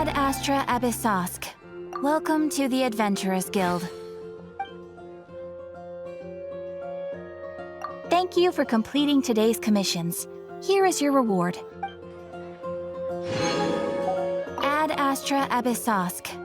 Ad Astra Abyssosk. Welcome to the Adventurers Guild. Thank you for completing today's commissions. Here is your reward. Ad Astra Abyssosk.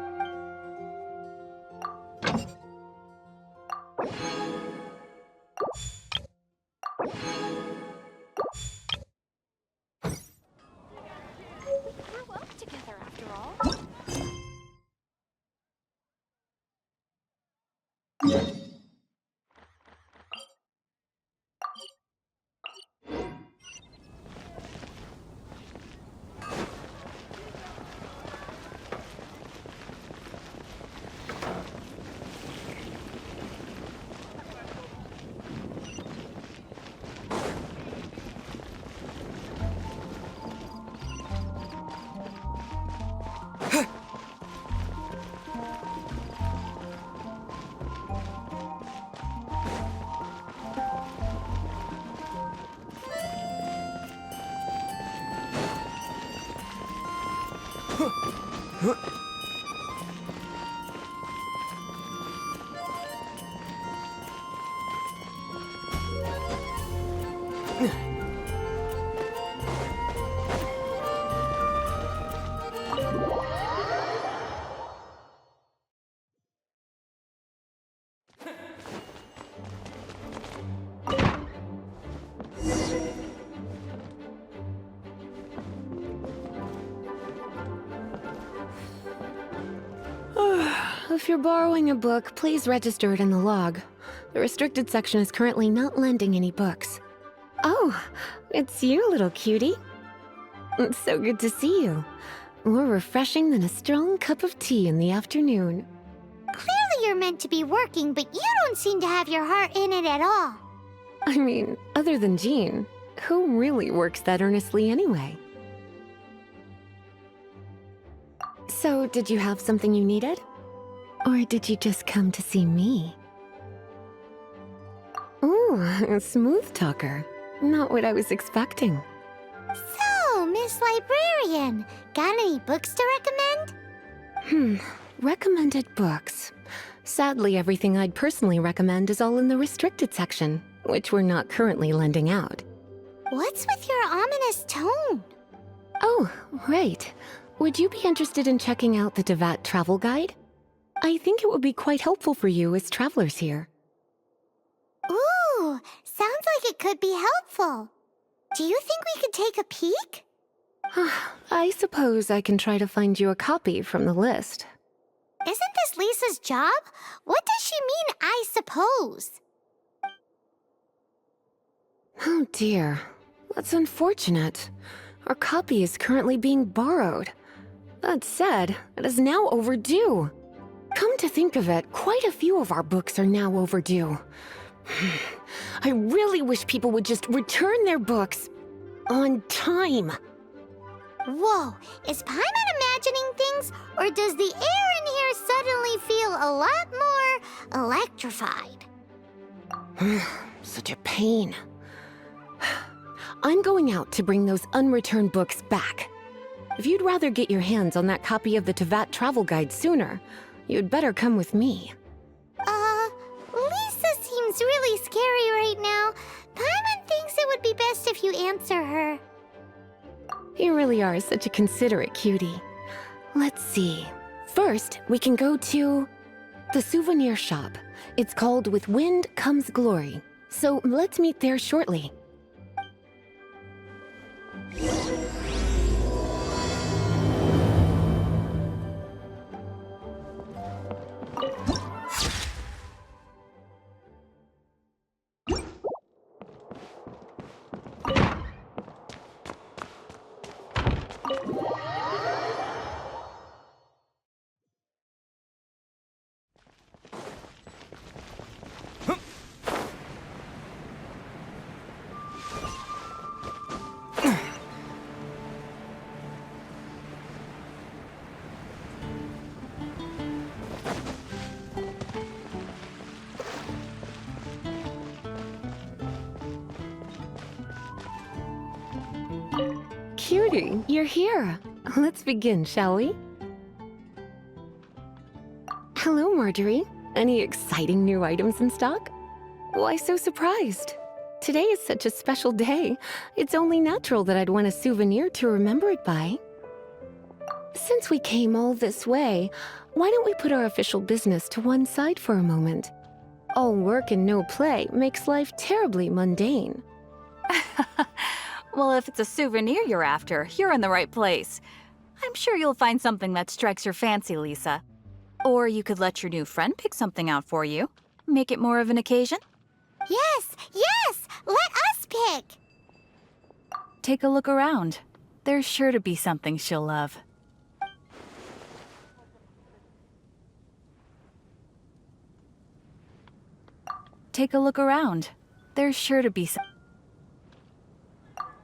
If you're borrowing a book, please register it in the log. The restricted section is currently not lending any books. Oh, it's you, little cutie. It's so good to see you. More refreshing than a strong cup of tea in the afternoon. Clearly you're meant to be working, but you don't seem to have your heart in it at all. I mean, other than Jean, who really works that earnestly anyway? So, did you have something you needed? Or did you just come to see me? Ooh, a smooth talker. Not what I was expecting. So, Miss Librarian, got any books to recommend? Recommended books. Sadly, everything I'd personally recommend is all in the restricted section, which we're not currently lending out. What's with your ominous tone? Oh, right. Would you be interested in checking out the Devat travel guide? I think it would be quite helpful for you as travelers here. Ooh, sounds like it could be helpful. Do you think we could take a peek? I suppose I can try to find you a copy from the list. Isn't this Lisa's job? What does she mean, I suppose? Oh dear, that's unfortunate. Our copy is currently being borrowed. That said, it is now overdue. Come to think of it, quite a few of our books are now overdue. I really wish people would just return their books on time. Whoa, is Paimon imagining things, or does the air in here suddenly feel a lot more electrified? Such a pain. I'm going out to bring those unreturned books back. If you'd rather get your hands on that copy of the Tevat travel guide sooner, you'd better come with me. Lisa seems really scary right now. Paimon thinks it would be best if you answer her. You really are such a considerate cutie. Let's see. First, we can go to the souvenir shop. It's called With Wind Comes Glory. So let's meet there shortly. Cutie, you're here. Let's begin, shall we? Hello, Marjorie. Any exciting new items in stock? Why so surprised? Today is such a special day. It's only natural that I'd want a souvenir to remember it by. Since we came all this way, why don't we put our official business to one side for a moment? All work and no play makes life terribly mundane. Well, if it's a souvenir you're after, you're in the right place. I'm sure you'll find something that strikes your fancy, Lisa. Or you could let your new friend pick something out for you. Make it more of an occasion. Yes, yes! Let us pick! Take a look around. There's sure to be something she'll love. Take a look around. There's sure to be some...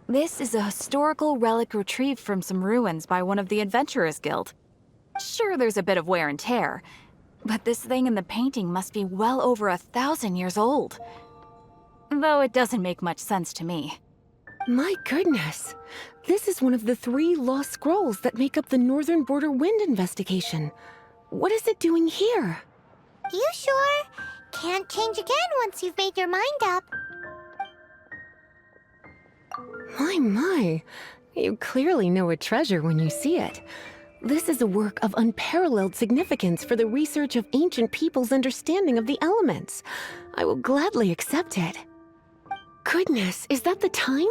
This is a historical relic retrieved from some ruins by one of the Adventurers Guild. Sure, there's a bit of wear and tear, but this thing in the painting must be well over 1,000 years old. Though it doesn't make much sense to me. My goodness! This is one of the 3 lost scrolls that make up the Northern Border Wind investigation. What is it doing here? You sure? Can't change again once you've made your mind up. My. You clearly know a treasure when you see it. This is a work of unparalleled significance for the research of ancient people's understanding of the elements. I will gladly accept it. Goodness, is that the time?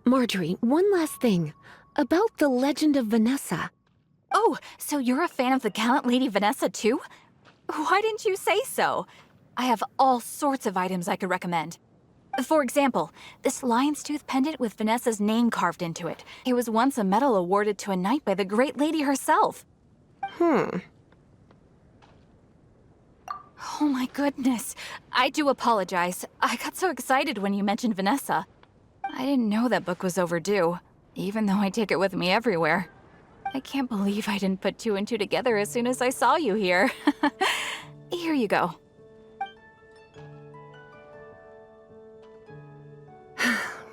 Marjorie, one last thing. About the legend of Vanessa. Oh, so you're a fan of the gallant Lady Vanessa too? Why didn't you say so? I have all sorts of items I could recommend. For example, this lion's tooth pendant with Vanessa's name carved into it. It was once a medal awarded to a knight by the great lady herself. Oh my goodness. I do apologize. I got so excited when you mentioned Vanessa. I didn't know that book was overdue, even though I take it with me everywhere. I can't believe I didn't put 2 and 2 together as soon as I saw you here. Here you go.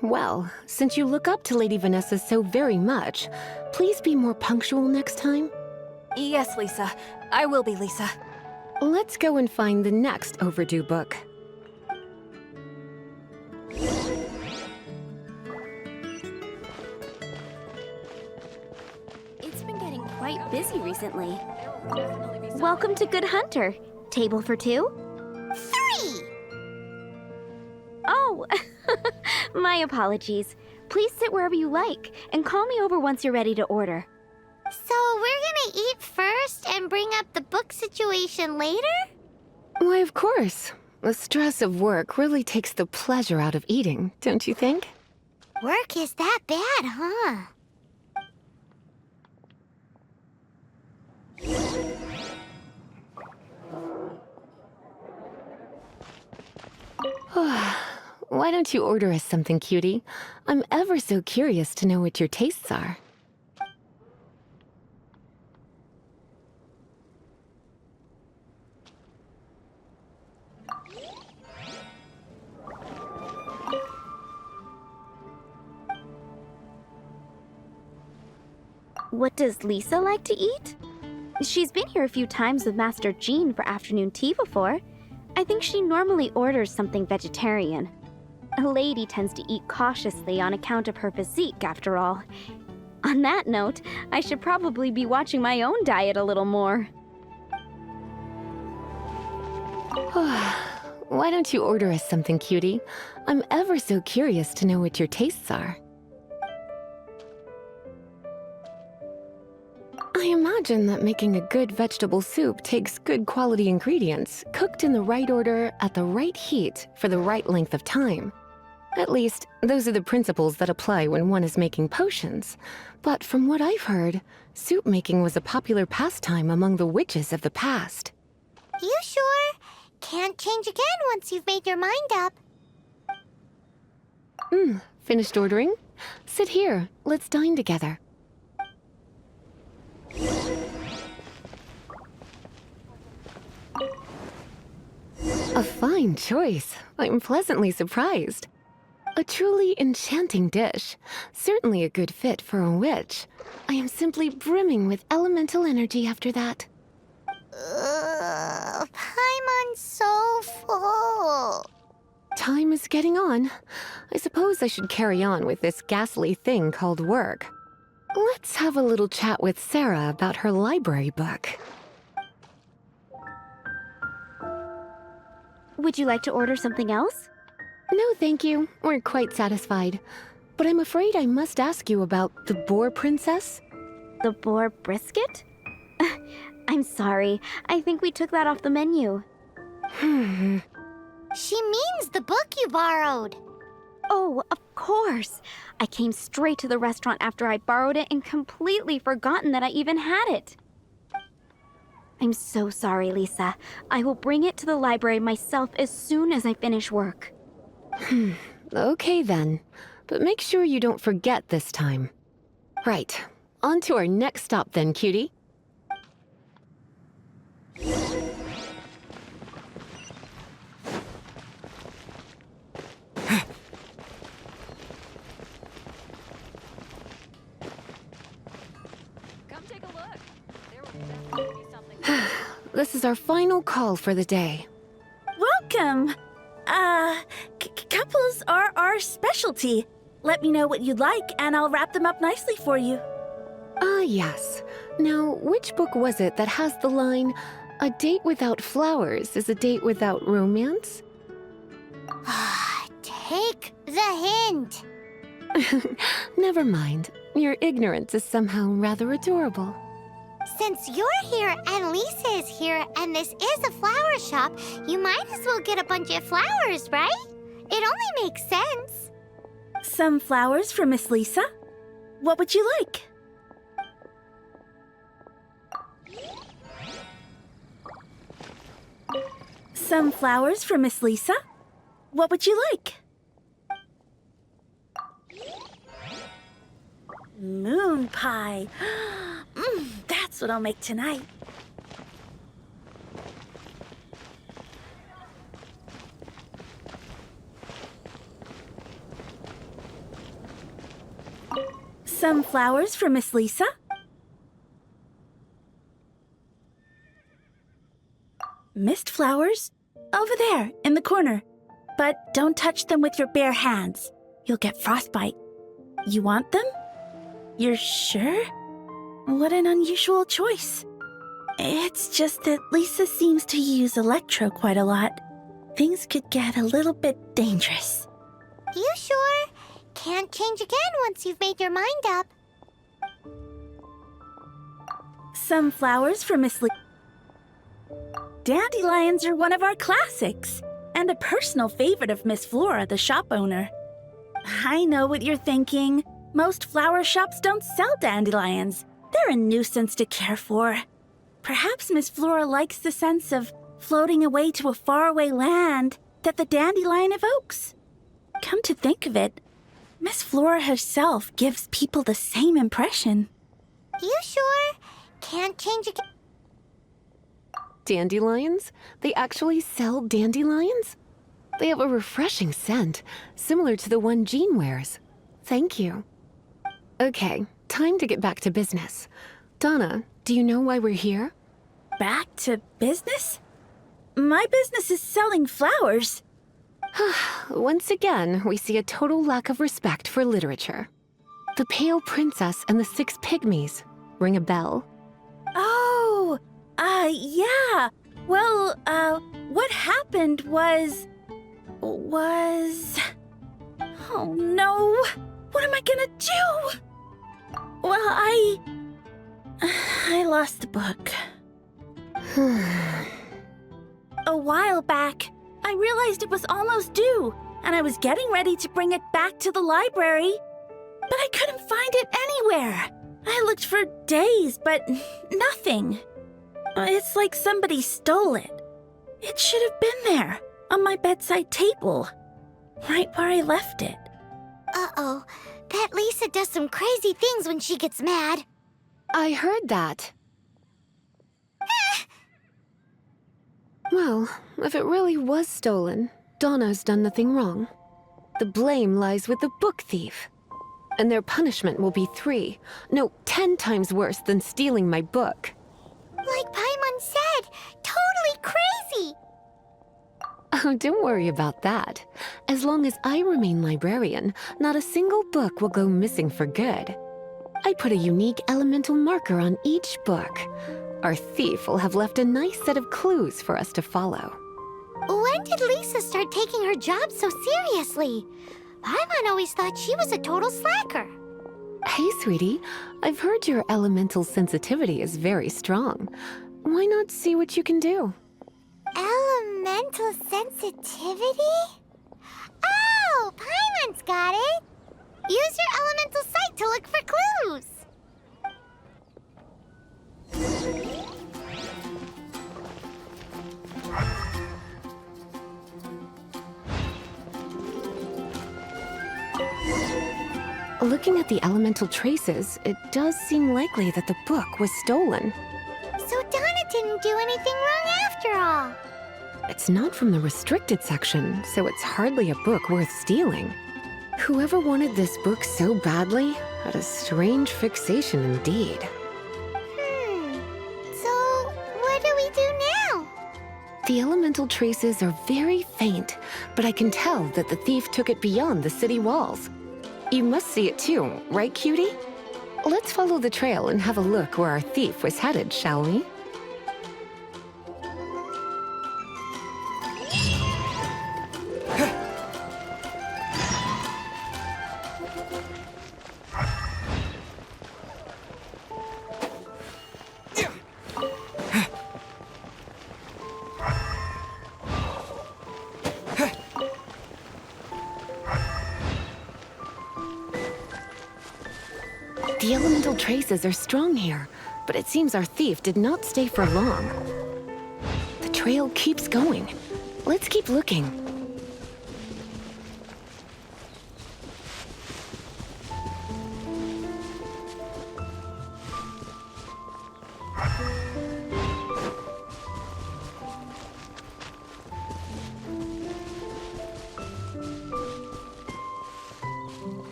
Well, since you look up to Lady Vanessa so very much, please be more punctual next time. Yes, Lisa. I will be, Lisa. Let's go and find the next overdue book. It's been getting quite busy recently. Welcome to Good Hunter. Table for 2? 3! Oh, my apologies. Please sit wherever you like, and call me over once you're ready to order. So we're gonna eat first and bring up the book situation later? Why, of course. The stress of work really takes the pleasure out of eating, don't you think? Work is that bad, huh? Why don't you order us something, cutie? I'm ever so curious to know what your tastes are. What does Lisa like to eat? She's been here a few times with Master Jean for afternoon tea before. I think she normally orders something vegetarian. A lady tends to eat cautiously on account of her physique, after all. On that note, I should probably be watching my own diet a little more. Why don't you order us something, cutie? I'm ever so curious to know what your tastes are. I imagine that making a good vegetable soup takes good quality ingredients, cooked in the right order, at the right heat, for the right length of time. At least, those are the principles that apply when one is making potions. But from what I've heard, soup making was a popular pastime among the witches of the past. You sure? Can't change again once you've made your mind up. Finished ordering? Sit here. Let's dine together. A fine choice. I'm pleasantly surprised. A truly enchanting dish. Certainly a good fit for a witch. I am simply brimming with elemental energy after that. Paimon's so full. Time is getting on. I suppose I should carry on with this ghastly thing called work. Let's have a little chat with Sarah about her library book. Would you like to order something else? No, thank you. We're quite satisfied. But I'm afraid I must ask you about the boar princess. The boar brisket? I'm sorry. I think we took that off the menu. She means the book you borrowed. Oh, of course. I came straight to the restaurant after I borrowed it and completely forgotten that I even had it. I'm so sorry, Lisa. I will bring it to the library myself as soon as I finish work. Okay then. But make sure you don't forget this time. Right. On to our next stop then, cutie. Come take a look. There will definitely be something. This is our final call for the day. Welcome! Couples are our specialty. Let me know what you'd like, and I'll wrap them up nicely for you. Ah, yes. Now, which book was it that has the line, "A date without flowers is a date without romance"? Take the hint. Never mind. Your ignorance is somehow rather adorable. Since you're here and Lisa is here and this is a flower shop, you might as well get a bunch of flowers, right? It only makes sense. Some flowers for Miss Lisa? What would you like? Some flowers for Miss Lisa? What would you like? Moon pie. That's what I'll make tonight. Some flowers for Miss Lisa? Mist flowers? Over there, in the corner. But don't touch them with your bare hands. You'll get frostbite. You want them? You're sure? What an unusual choice. It's just that Lisa seems to use Electro quite a lot. Things could get a little bit dangerous. You sure? Can't change again once you've made your mind up. Some flowers for Miss Lisa. Dandelions are one of our classics, and a personal favorite of Miss Flora, the shop owner. I know what you're thinking. Most flower shops don't sell dandelions. They're a nuisance to care for. Perhaps Miss Flora likes the sense of floating away to a faraway land that the dandelion evokes. Come to think of it, Miss Flora herself gives people the same impression. You sure? Can't change again. Dandelions? They actually sell dandelions? They have a refreshing scent, similar to the one Jean wears. Thank you. Okay, time to get back to business. Donna, do you know why we're here? Back to business? My business is selling flowers. Once again, we see a total lack of respect for literature. The Pale Princess and the Six Pygmies. Ring a bell? Oh, yeah. Well, what happened was... Oh no! What am I gonna do? Well, I lost the book. A while back, I realized it was almost due, and I was getting ready to bring it back to the library. But I couldn't find it anywhere. I looked for days, but nothing. It's like somebody stole it. It should have been there, on my bedside table, right where I left it. Uh-oh. That Lisa does some crazy things when she gets mad. I heard that. Well, if it really was stolen, Donna's done nothing wrong. The blame lies with the book thief. And their punishment will be 10 times worse than stealing my book. Like Paimon said, totally crazy! Oh, don't worry about that. As long as I remain librarian, not a single book will go missing for good. I put a unique elemental marker on each book. Our thief will have left a nice set of clues for us to follow. When did Lisa start taking her job so seriously? Paimon always thought she was a total slacker. Hey, sweetie. I've heard your elemental sensitivity is very strong. Why not see what you can do? Elemental sensitivity? Oh, Paimon's got it! Use your elemental sight to look for clues! Looking at the elemental traces, it does seem likely that the book was stolen. So Donna didn't do anything wrong after all. It's not from the restricted section, so it's hardly a book worth stealing. Whoever wanted this book so badly had a strange fixation indeed. So what do we do now? The elemental traces are very faint, but I can tell that the thief took it beyond the city walls. You must see it too, right, cutie? Let's follow the trail and have a look where our thief was headed, shall we? The elemental traces are strong here, but it seems our thief did not stay for long. The trail keeps going. Let's keep looking.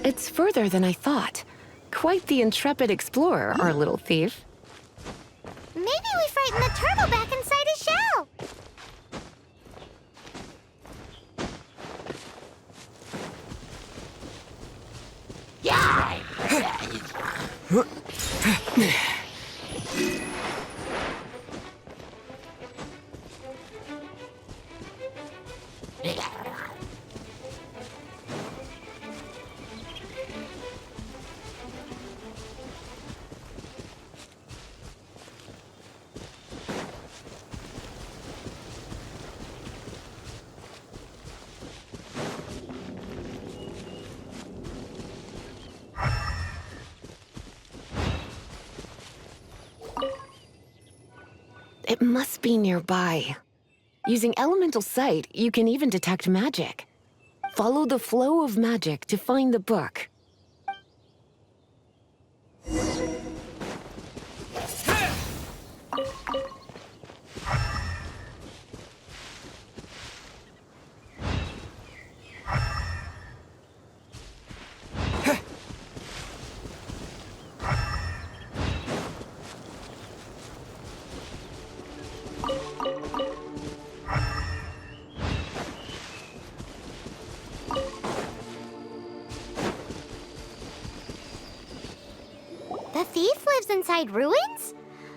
It's further than I thought. Quite the intrepid explorer, our little thief. Maybe we frightened the turtle back inside his shell. It must be nearby. Using elemental sight, you can even detect magic. Follow the flow of magic to find the book. The thief lives inside ruins?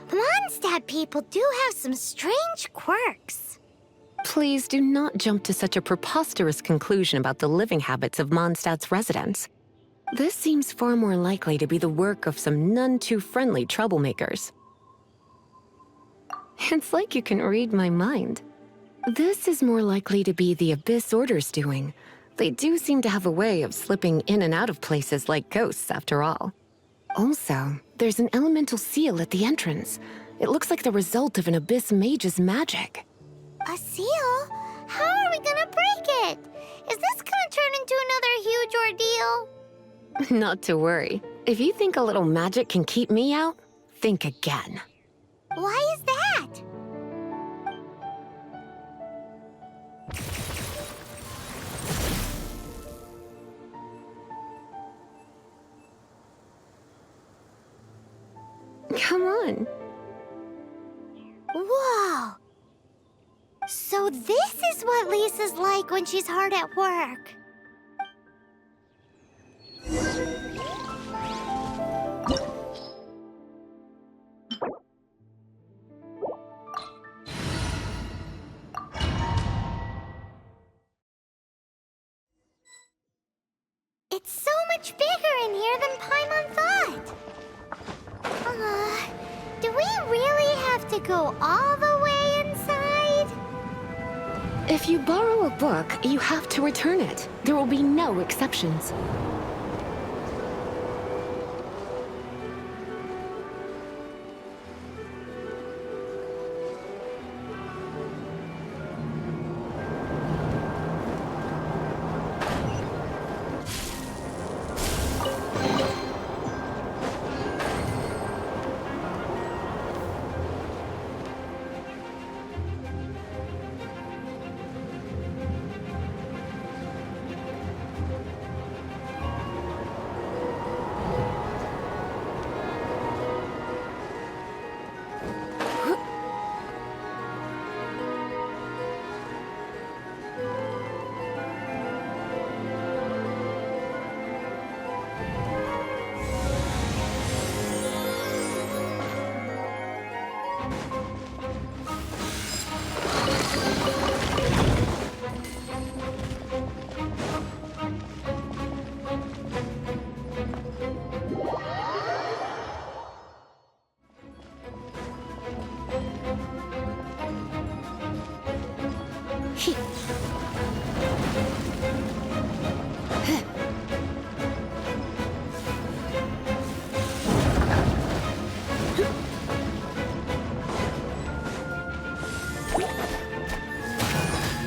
Mondstadt people do have some strange quirks. Please do not jump to such a preposterous conclusion about the living habits of Mondstadt's residents. This seems far more likely to be the work of some none-too-friendly troublemakers. It's like you can read my mind. This is more likely to be the Abyss Order's doing. They do seem to have a way of slipping in and out of places like ghosts, after all. Also, there's an elemental seal at the entrance. It looks like the result of an Abyss mage's magic. A seal? How are we gonna break it? Is this gonna turn into another huge ordeal? Not to worry. If you think a little magic can keep me out, think again. Why is that? Come on. Whoa! So this is what Lisa's like when she's hard at work. It's so much bigger in here than Paimon thought. Do we really have to go all the way inside? If you borrow a book, you have to return it. There will be no exceptions.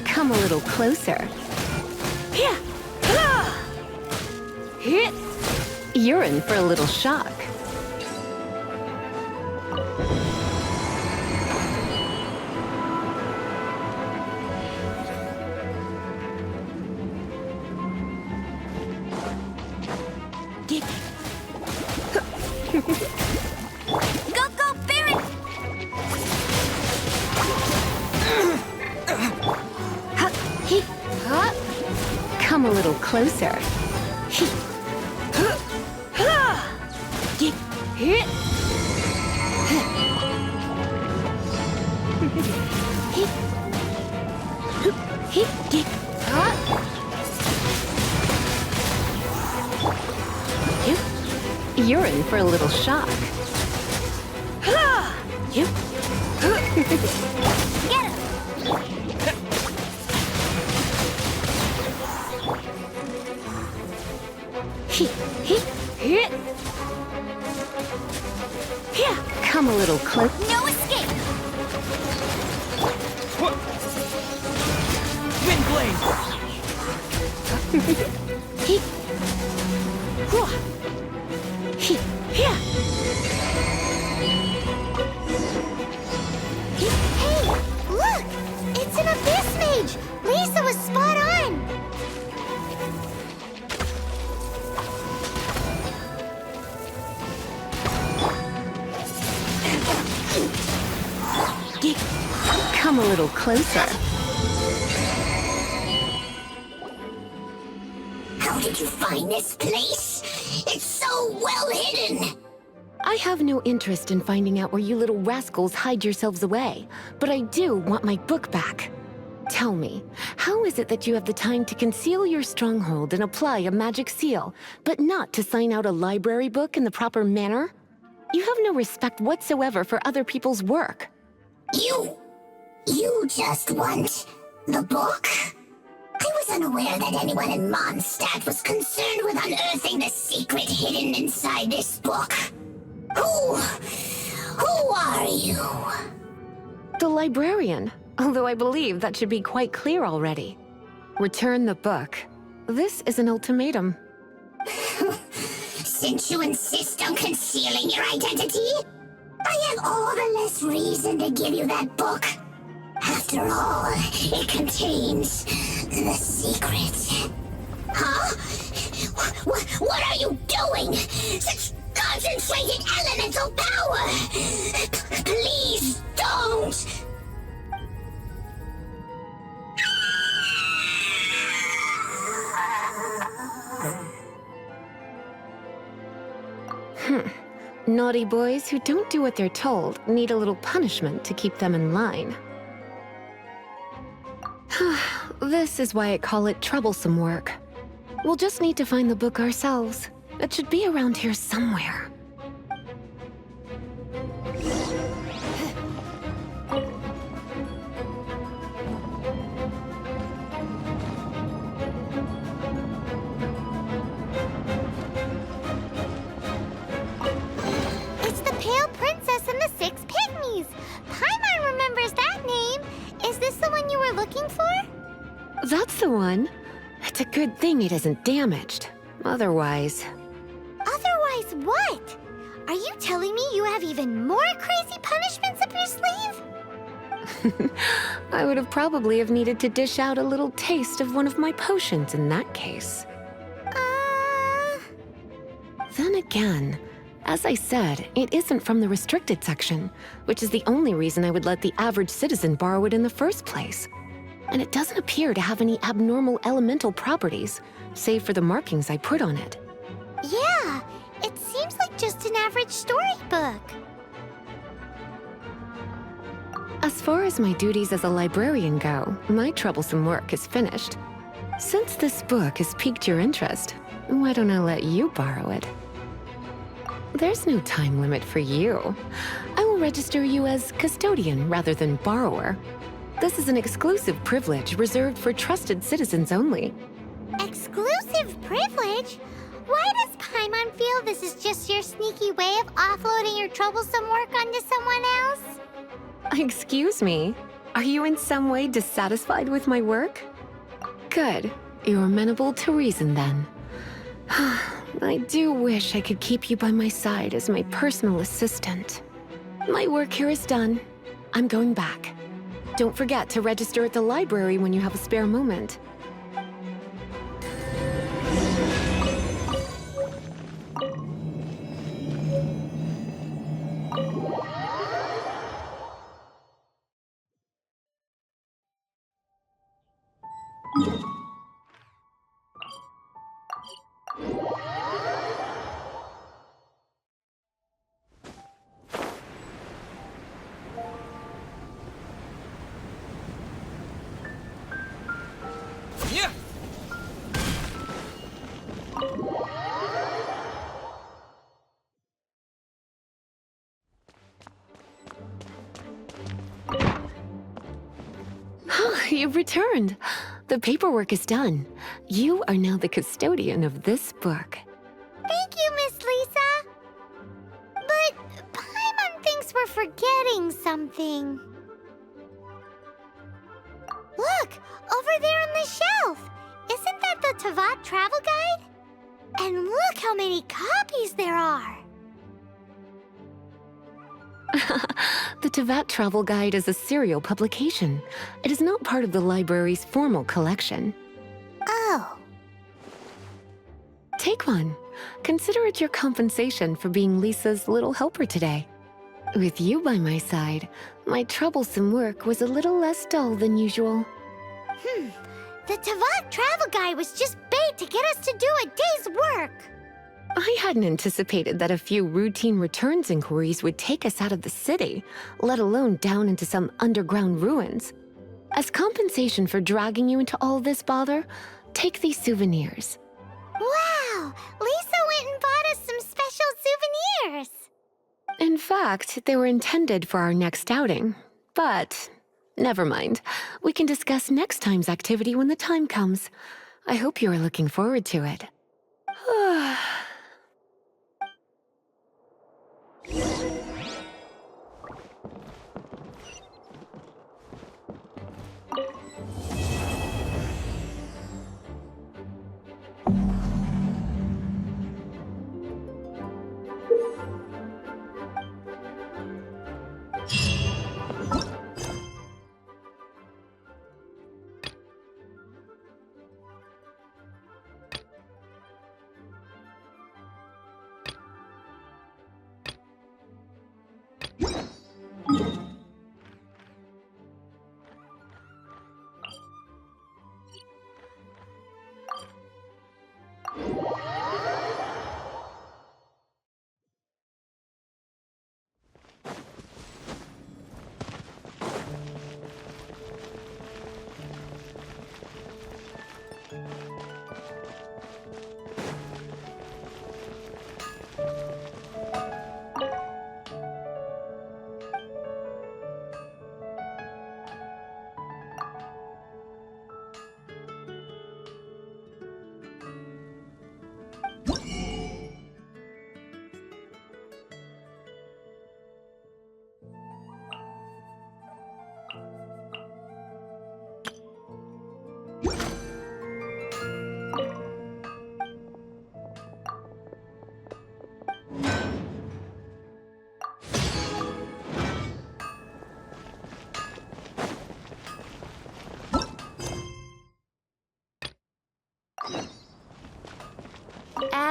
Come a little closer. You're in for a little shock. Go, Barret! Come a little closer. You're in for a little shock. Get him! Come a little close. No escape! Wind blade! Hey, look! It's an abyss mage! Lisa was spot on! Come a little closer. How did you find this place? It's so well hidden! I have no interest in finding out where you little rascals hide yourselves away, but I do want my book back. Tell me, how is it that you have the time to conceal your stronghold and apply a magic seal, but not to sign out a library book in the proper manner? You have no respect whatsoever for other people's work. You just want the book? I was unaware that anyone in Mondstadt was concerned with unearthing the secret hidden inside this book. Who are you? The librarian, although I believe that should be quite clear already. Return the book. This is an ultimatum. since you insist on concealing your identity, I have all the less reason to give you that book. After all, it contains the secret. Huh? What are you doing? Such concentrated elemental power! Please don't! Naughty boys who don't do what they're told need a little punishment to keep them in line. This is why I call it troublesome work. We'll just need to find the book ourselves. It should be around here somewhere. It's the Pale Princess and the Six Pygmies! Paimon remembers that name! Is this the one you were looking for? That's the one. It's a good thing it isn't damaged. Otherwise... Otherwise what? Are you telling me you have even more crazy punishments up your sleeve? I would have probably have needed to dish out a little taste of one of my potions in that case. Then again, as I said, it isn't from the restricted section, which is the only reason I would let the average citizen borrow it in the first place. And it doesn't appear to have any abnormal elemental properties, save for the markings I put on it. Yeah, it seems like just an average storybook. As far as my duties as a librarian go, my troublesome work is finished. Since this book has piqued your interest, why don't I let you borrow it? There's no time limit for you. I will register you as custodian rather than borrower. This is an exclusive privilege reserved for trusted citizens only. Exclusive privilege? Why does Paimon feel this is just your sneaky way of offloading your troublesome work onto someone else? Excuse me, are you in some way dissatisfied with my work? Good, you're amenable to reason then. I do wish I could keep you by my side as my personal assistant. My work here is done. I'm going back. Don't forget to register at the library when you have a spare moment. You've returned. The paperwork is done. You are now the custodian of this book. Thank you, Miss Lisa. But Paimon thinks we're forgetting something. Look, over there on the shelf. Isn't that the Teyvat travel guide? And look how many copies there are. The Teyvat Travel Guide is a serial publication. It is not part of the library's formal collection. Oh. Take one. Consider it your compensation for being Lisa's little helper today. With you by my side, my troublesome work was a little less dull than usual. The Teyvat travel guide was just bait to get us to do a day's work. I hadn't anticipated that a few routine returns inquiries would take us out of the city, let alone down into some underground ruins. As compensation for dragging you into all this bother, take these souvenirs. Wow! Lisa went and bought us some special souvenirs! In fact, they were intended for our next outing. But, never mind. We can discuss next time's activity when the time comes. I hope you are looking forward to it.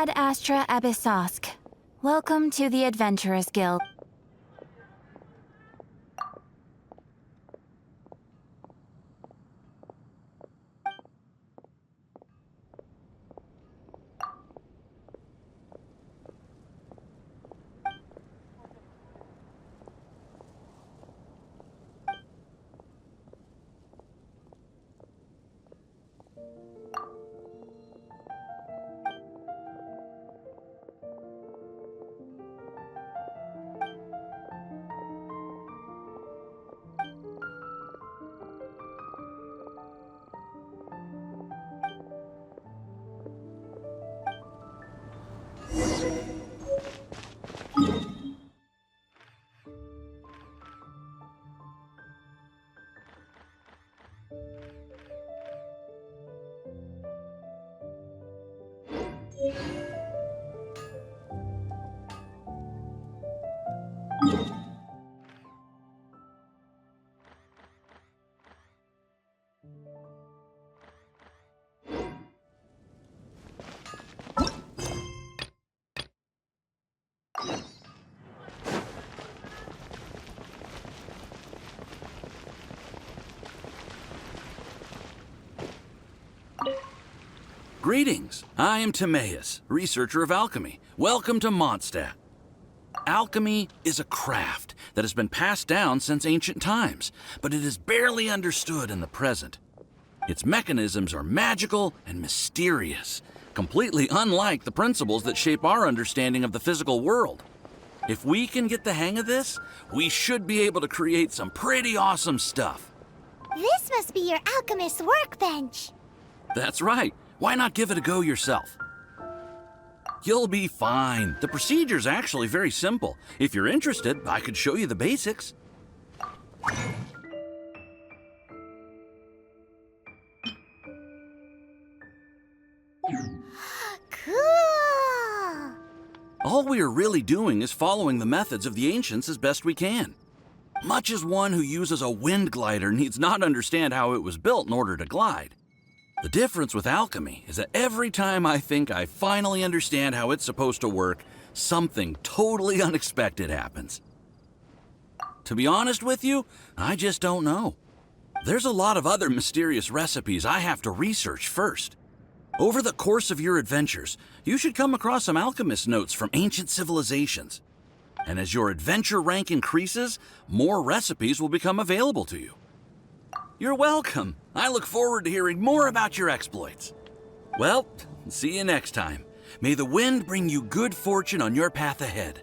Ad Astra Abyssosk. Welcome to the Adventurers Guild. Greetings, I am Timaeus, researcher of alchemy. Welcome to Mondstadt. Alchemy is a craft that has been passed down since ancient times, but it is barely understood in the present. Its mechanisms are magical and mysterious, completely unlike the principles that shape our understanding of the physical world. If we can get the hang of this, we should be able to create some pretty awesome stuff. This must be your alchemist's workbench. That's right. Why not give it a go yourself? You'll be fine. The procedure's actually very simple. If you're interested, I could show you the basics. Cool! All we are really doing is following the methods of the ancients as best we can. Much as one who uses a wind glider needs not understand how it was built in order to glide. The difference with alchemy is that every time I think I finally understand how it's supposed to work, something totally unexpected happens. To be honest with you, I just don't know. There's a lot of other mysterious recipes I have to research first. Over the course of your adventures, you should come across some alchemist notes from ancient civilizations. And as your adventure rank increases, more recipes will become available to you. You're welcome. I look forward to hearing more about your exploits. Well, see you next time. May the wind bring you good fortune on your path ahead.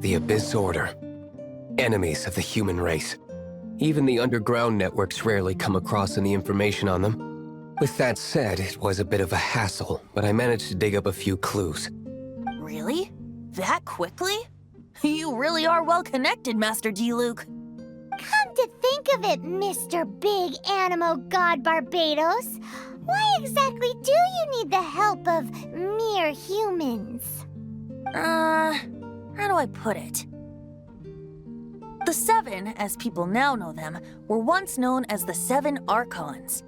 The Abyss Order. Enemies of the human race. Even the underground networks rarely come across any information on them. With that said, it was a bit of a hassle, but I managed to dig up a few clues. Really? That quickly? You really are well connected, Master D-Luke. Come to think of it, Mr. Big Animo God Barbados, why exactly do you need the help of mere humans? How do I put it? The Seven, as people now know them, were once known as the Seven Archons.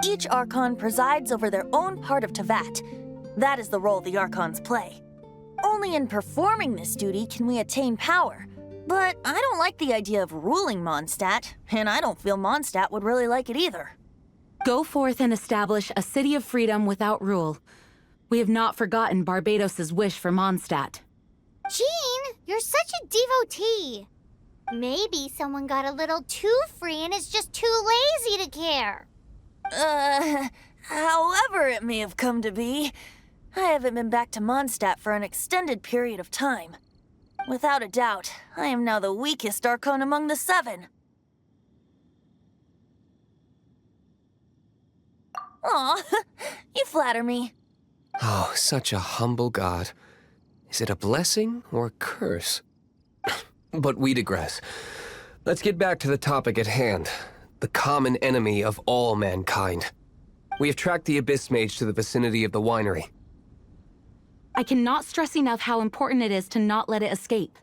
Each Archon presides over their own part of Teyvat. That is the role the Archons play. Only in performing this duty can we attain power. But I don't like the idea of ruling Mondstadt, and I don't feel Mondstadt would really like it either. Go forth and establish a city of freedom without rule. We have not forgotten Barbados's wish for Mondstadt. Jean, you're such a devotee. Maybe someone got a little too free and is just too lazy to care. However it may have come to be, I haven't been back to Mondstadt for an extended period of time. Without a doubt, I am now the weakest Archon among the Seven. Aw, you flatter me. Oh, such a humble god. Is it a blessing or a curse? But we digress. Let's get back to the topic at hand. The common enemy of all mankind. We have tracked the Abyss Mage to the vicinity of the winery. I cannot stress enough how important it is to not let it escape.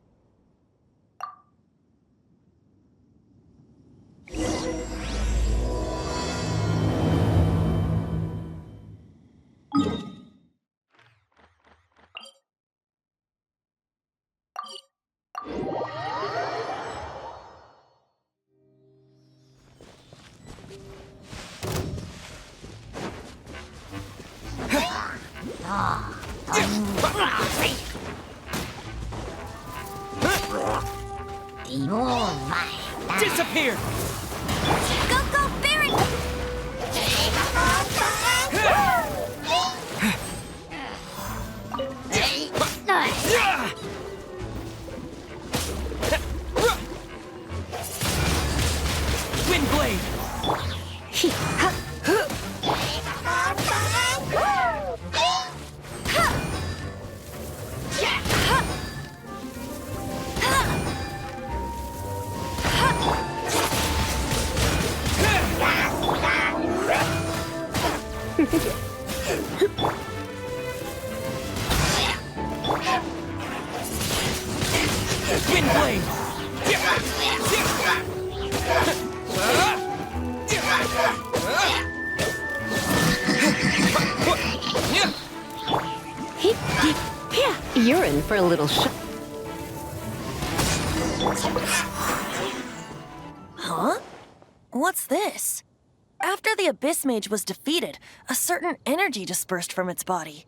Disappear! Go, go, Barry! Windblade! Windblade! You're in for a little shock. Huh? What's this? After the Abyss Mage was defeated, a certain energy dispersed from its body.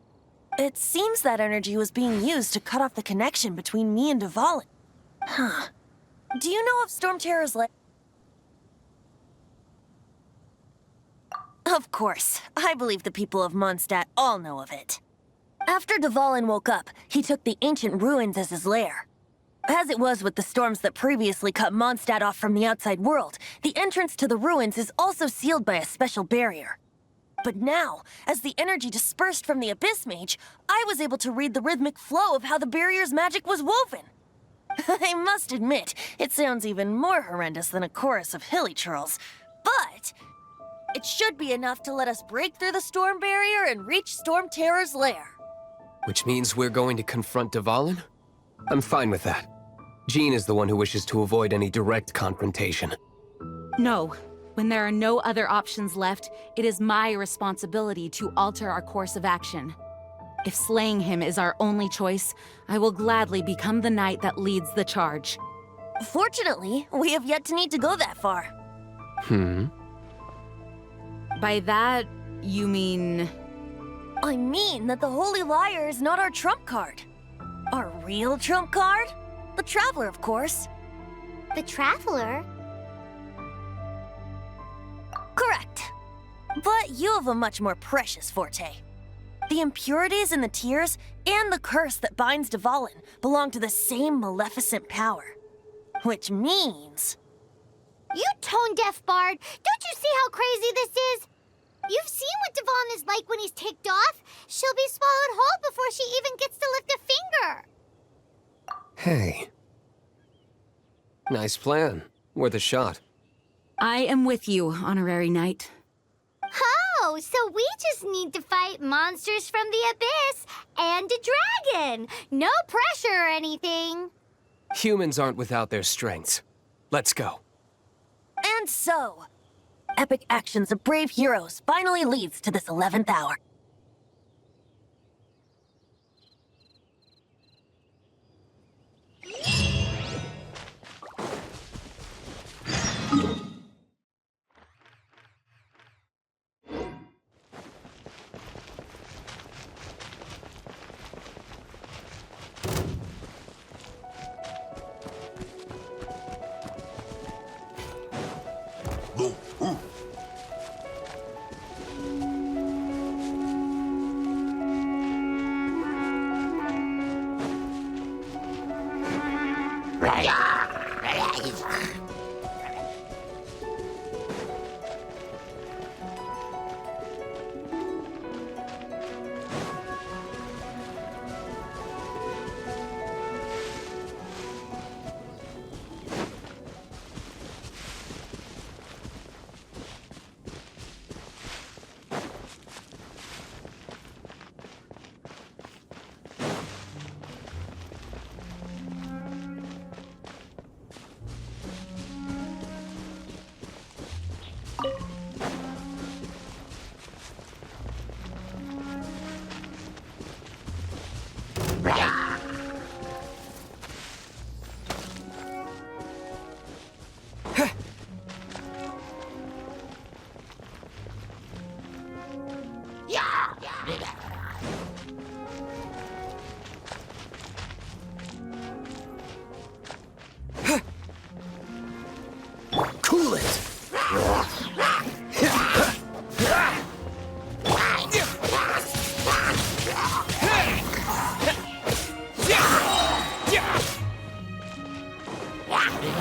It seems that energy was being used to cut off the connection between me and Dvalin. Huh. Do you know of Storm Terror's lair? Of course. I believe the people of Mondstadt all know of it. After Dvalin woke up, he took the ancient ruins as his lair. As it was with the storms that previously cut Mondstadt off from the outside world, the entrance to the ruins is also sealed by a special barrier. But now, as the energy dispersed from the Abyss Mage, I was able to read the rhythmic flow of how the barrier's magic was woven. I must admit, it sounds even more horrendous than a chorus of hilly churls, but it should be enough to let us break through the storm barrier and reach Storm Terror's lair. Which means we're going to confront Dvalin? I'm fine with that. Jean is the one who wishes to avoid any direct confrontation. No. When there are no other options left, it is my responsibility to alter our course of action. If slaying him is our only choice, I will gladly become the knight that leads the charge. Fortunately, we have yet to need to go that far. By that, you mean... I mean that the Holy Liar is not our trump card. Our real trump card? The Traveler, of course. The Traveler? Correct. But you have a much more precious forte. The impurities in the tears and the curse that binds Dvalin belong to the same maleficent power. Which means... You tone-deaf bard! Don't you see how crazy this is? You've seen what Dvalin is like when he's ticked off. She'll be swallowed whole before she even gets to lift a finger. Hey. Nice plan. Worth a shot. I am with you, Honorary Knight. Oh, so we just need to fight monsters from the abyss and a dragon. No pressure or anything. Humans aren't without their strengths. Let's go. And so, epic actions of brave heroes finally leads to this 11th hour. Cool it!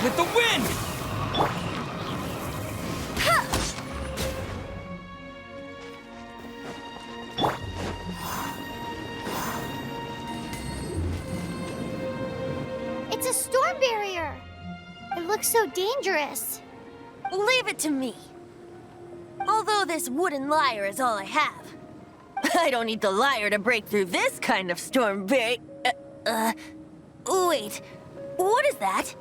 With the wind! It's a storm barrier. It looks so dangerous. Leave it to me. Although this wooden lyre is all I have, I don't need the lyre to break through this kind of storm barrier. Wait, what is that?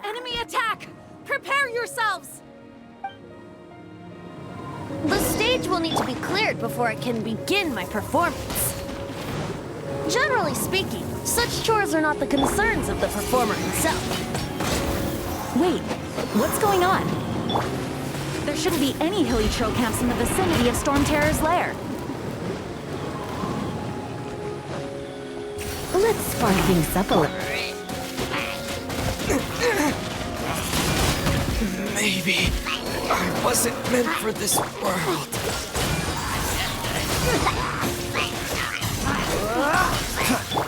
Enemy attack! Prepare yourselves! The stage will need to be cleared before I can begin my performance. Generally speaking, such chores are not the concerns of the performer himself. Wait, what's going on? There shouldn't be any hilly troll camps in the vicinity of Storm Terror's lair. Let's spark things up a little. Maybe I wasn't meant for this world.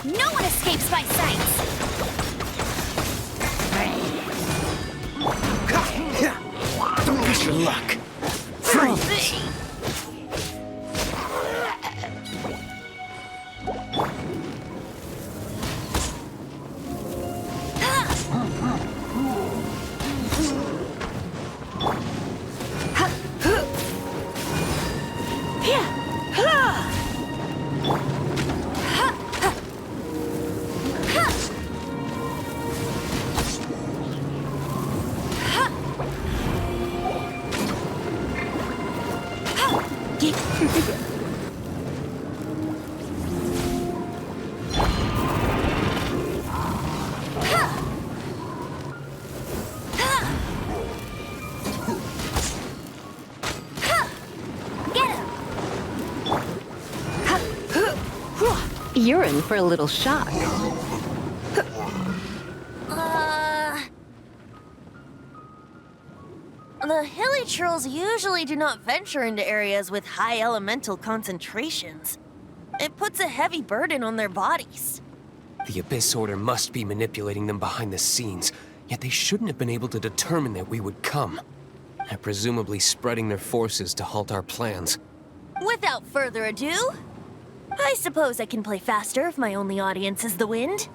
No one escapes my sights. Don't push your luck. Freeze! You're in for a little shock. The hilly trolls usually do not venture into areas with high elemental concentrations. It puts a heavy burden on their bodies. The Abyss Order must be manipulating them behind the scenes, yet they shouldn't have been able to determine that we would come. They're presumably spreading their forces to halt our plans. Without further ado, I suppose I can play faster if my only audience is the wind.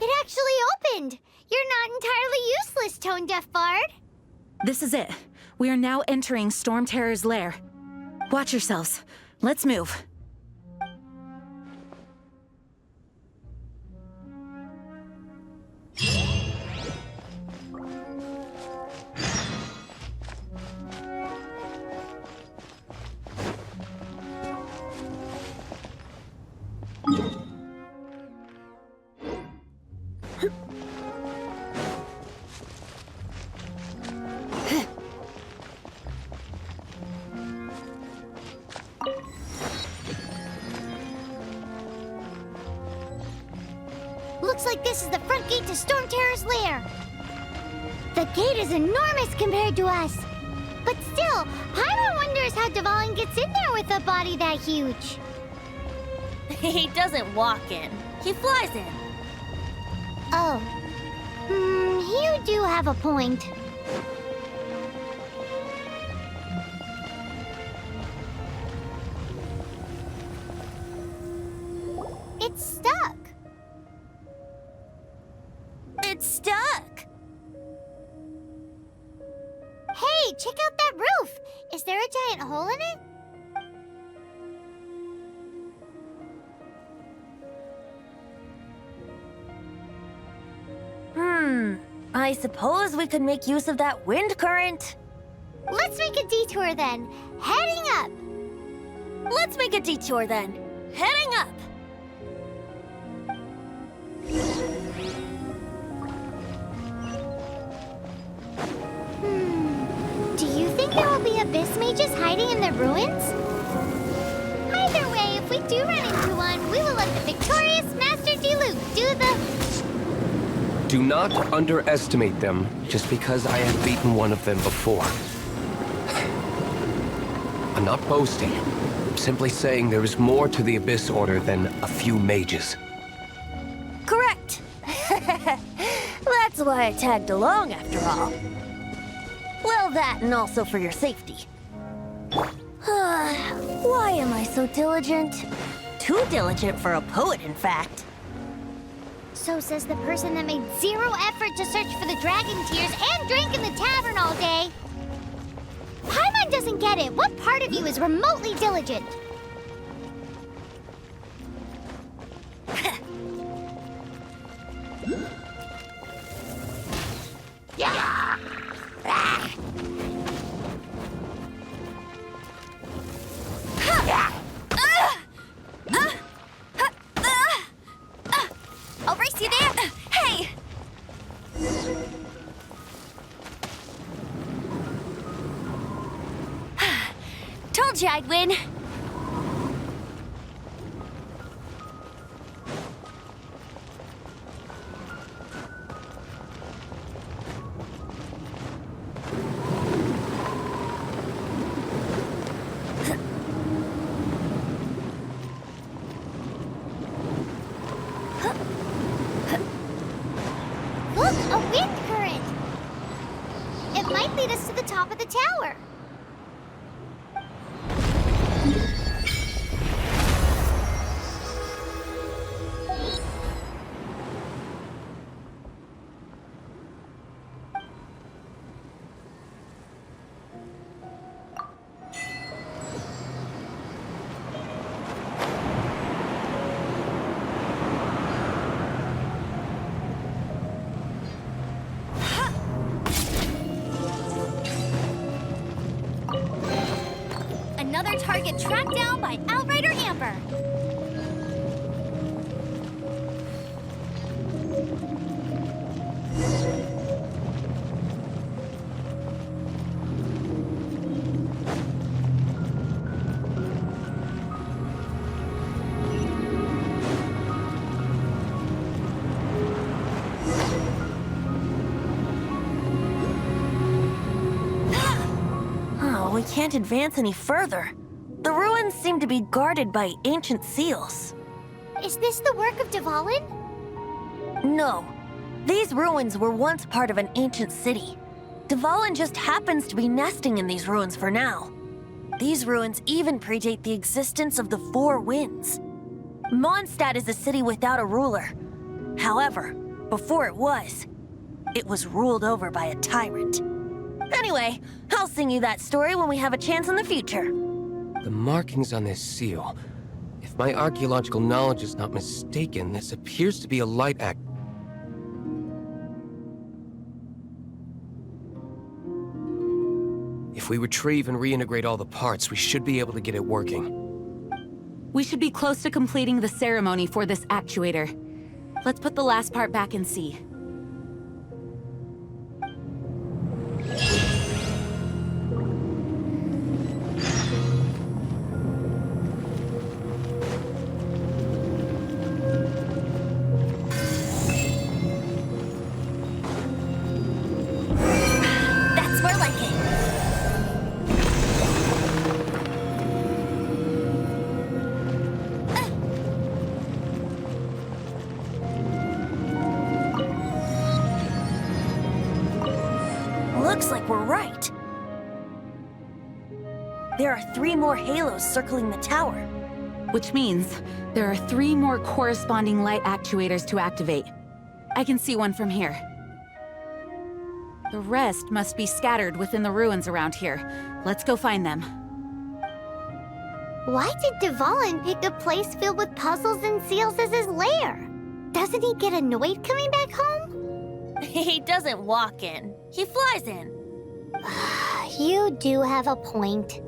It actually opened! You're not entirely useless, Tone Deaf Bard. This is it. We are now entering Storm Terror's lair. Watch yourselves. Let's move. Looks like this is the front gate to Storm Terror's lair. The gate is enormous compared to us. But still, Paimon wonders how Dvalin gets in there with a body that huge. He doesn't walk in. He flies in. Oh. You do have a point. It's stuck. It's stuck. Hey, check out that roof! Is there a giant hole in it? I suppose we could make use of that wind current. Let's make a detour then. Heading up! Let's make a detour then. Heading up! Do you think there will be abyss mages hiding in the ruins? Either way, if we do run into one, we will let the victorious Master Diluc do the... Do not underestimate them just because I have beaten one of them before. I'm not boasting. I'm simply saying there is more to the Abyss Order than a few mages. Correct. That's why I tagged along after all. Well, that and also for your safety. Why am I so diligent? Too diligent for a poet, in fact. So says the person that made zero effort to search for the dragon tears and drank in the tavern all day. Paimon doesn't get it. What part of you is remotely diligent? I'll race you there. Hey! Told you I'd win. Look, a wind current! It might lead us to the top of the tower. Another target tracked down by Outrider Amber. can't advance any further. The ruins seem to be guarded by ancient seals. Is this the work of Dvalin? No. These ruins were once part of an ancient city. Dvalin just happens to be nesting in these ruins for now. These ruins even predate the existence of the Four Winds. Mondstadt is a city without a ruler. However, before it was ruled over by a tyrant. Anyway, I'll sing you that story when we have a chance in the future. The markings on this seal. If my archaeological knowledge is not mistaken, this appears to be a light act. If we retrieve and reintegrate all the parts, we should be able to get it working. We should be close to completing the ceremony for this actuator. Let's put the last part back and see. That's more like it. Looks like we're right. There are 3 more halos circling the tower. Which means there are 3 more corresponding light actuators to activate. I can see one from here. The rest must be scattered within the ruins around here. Let's go find them. Why did Dvalin pick a place filled with puzzles and seals as his lair? Doesn't he get annoyed coming back home? He doesn't walk in. He flies in. You do have a point.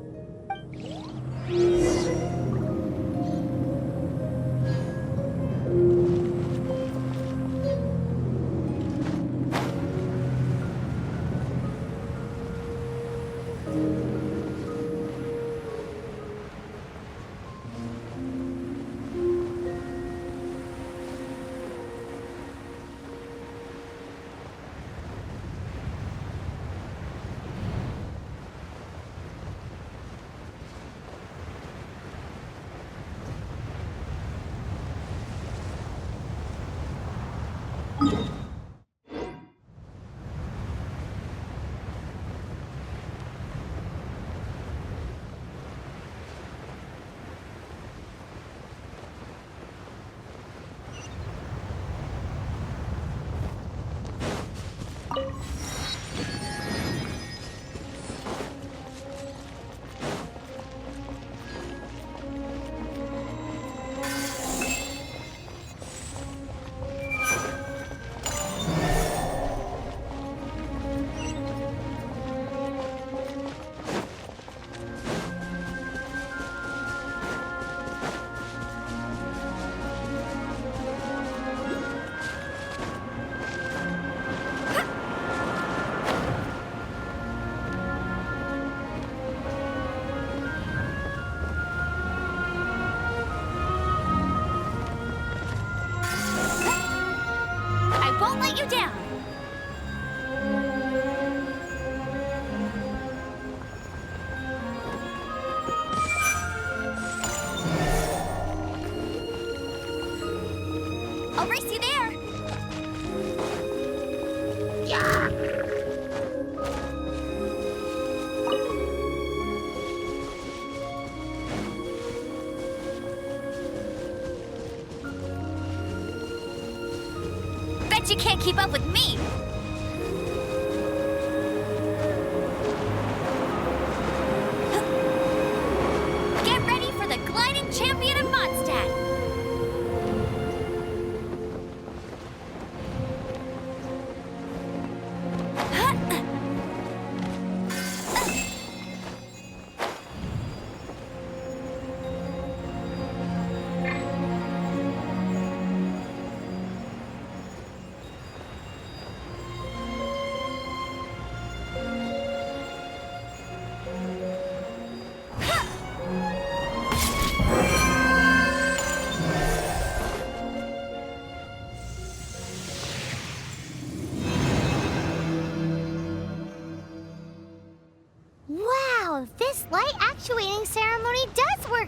Won't let you down. I'll race you there. Yeah. You can't keep up with me! Get ready for the gliding champion of Mondstadt!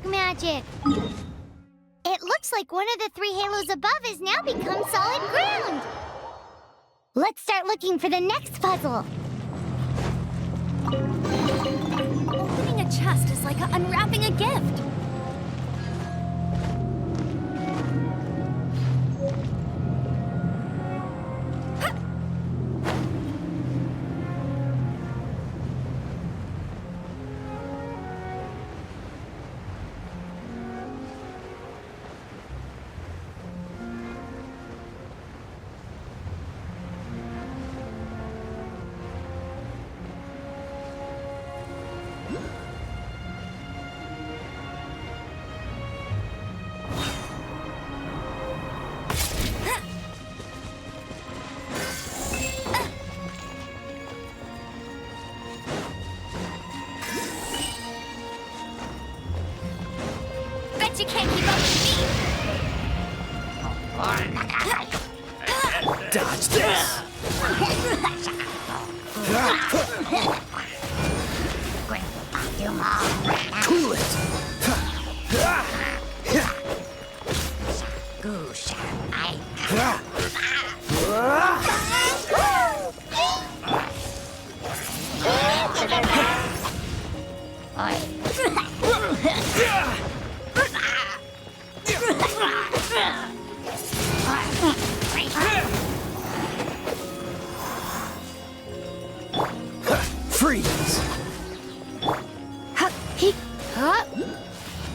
magic. It looks like one of the 3 halos above has now become solid ground. Let's start looking for the next puzzle. Opening a chest is like unwrapping a gift. You can't keep up with me. Dodge this! Cool it! Freeze!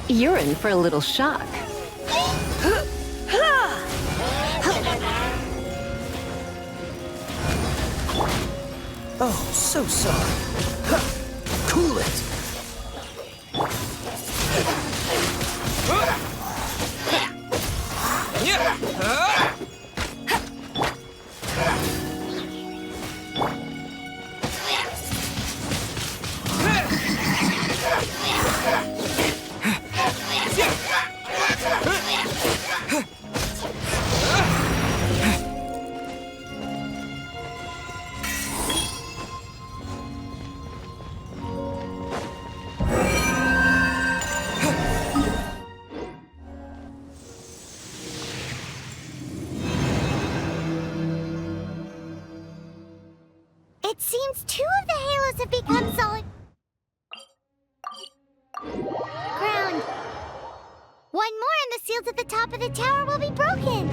You're in for a little shock. Oh, so sorry. Cool it! It seems 2 of the halos have become solid ground. 1 more and the seals at the top of the tower will be broken.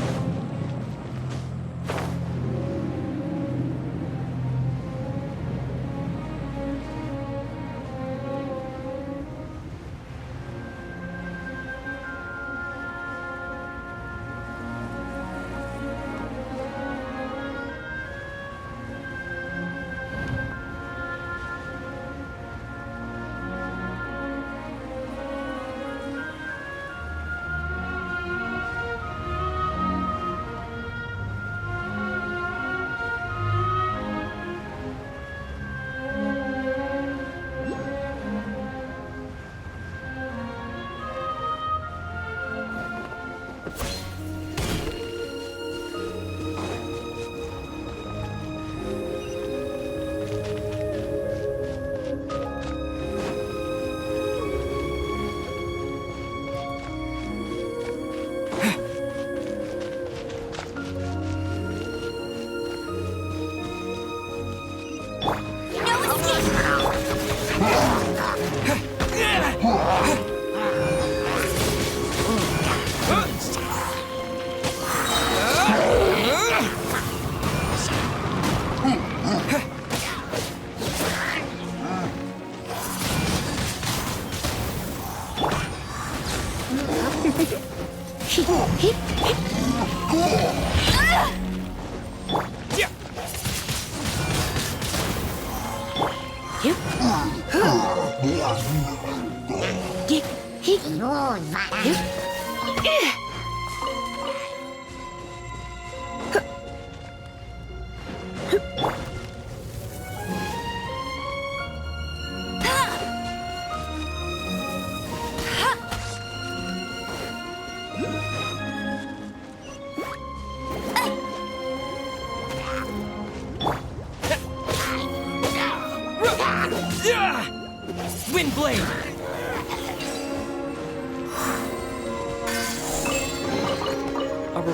Wind blade!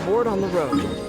aboard on the road.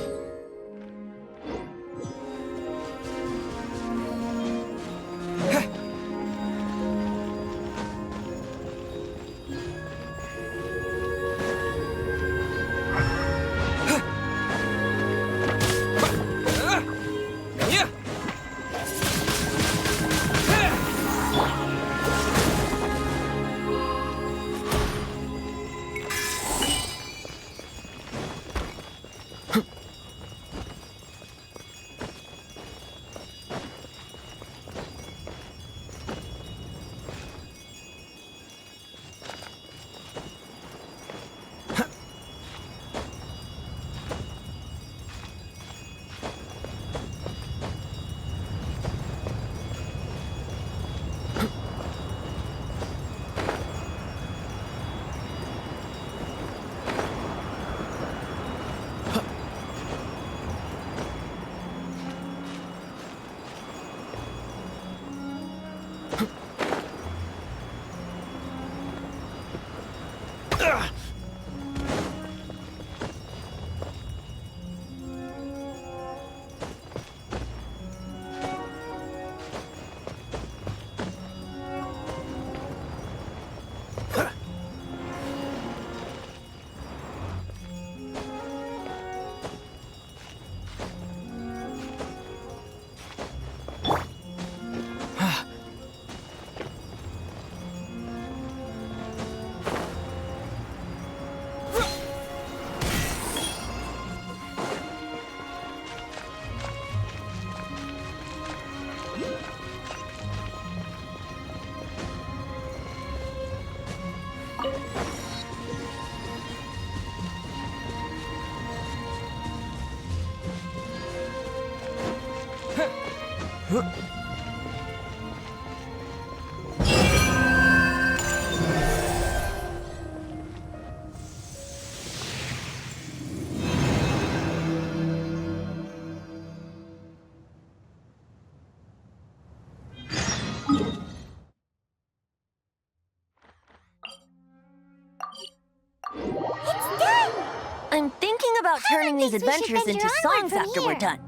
I'm thinking about turning these adventures into songs after we're done.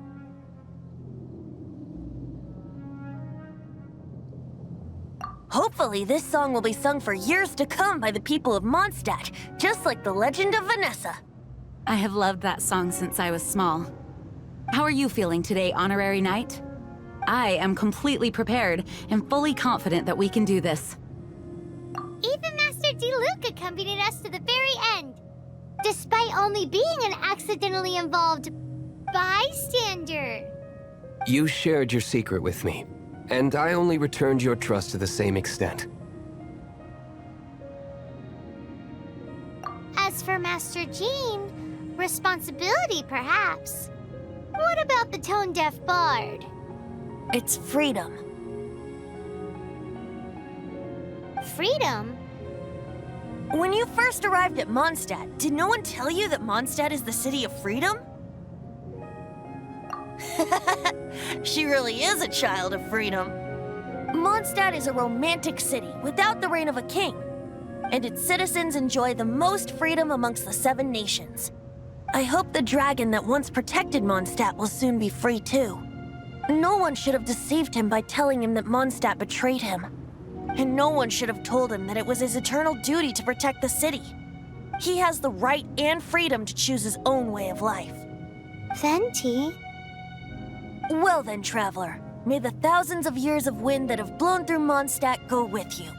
Hopefully, this song will be sung for years to come by the people of Mondstadt, just like the legend of Vanessa. I have loved that song since I was small. How are you feeling today, Honorary Knight? I am completely prepared and fully confident that we can do this. Even Master Diluc accompanied us to the very end, despite only being an accidentally involved bystander. You shared your secret with me, and I only returned your trust to the same extent. As for Master Jean, responsibility perhaps. What about the tone-deaf bard? It's freedom. Freedom? When you first arrived at Mondstadt, did no one tell you that Mondstadt is the city of freedom? She really is a child of freedom. Mondstadt is a romantic city without the reign of a king, and its citizens enjoy the most freedom amongst the 7 nations. I hope the dragon that once protected Mondstadt will soon be free too. No one should have deceived him by telling him that Mondstadt betrayed him. And no one should have told him that it was his eternal duty to protect the city. He has the right and freedom to choose his own way of life. Venti? Well then, traveler, may the thousands of years of wind that have blown through Mondstadt go with you.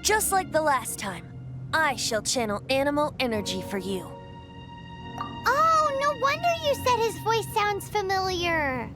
Just like the last time, I shall channel animal energy for you. Oh, no wonder you said his voice sounds familiar.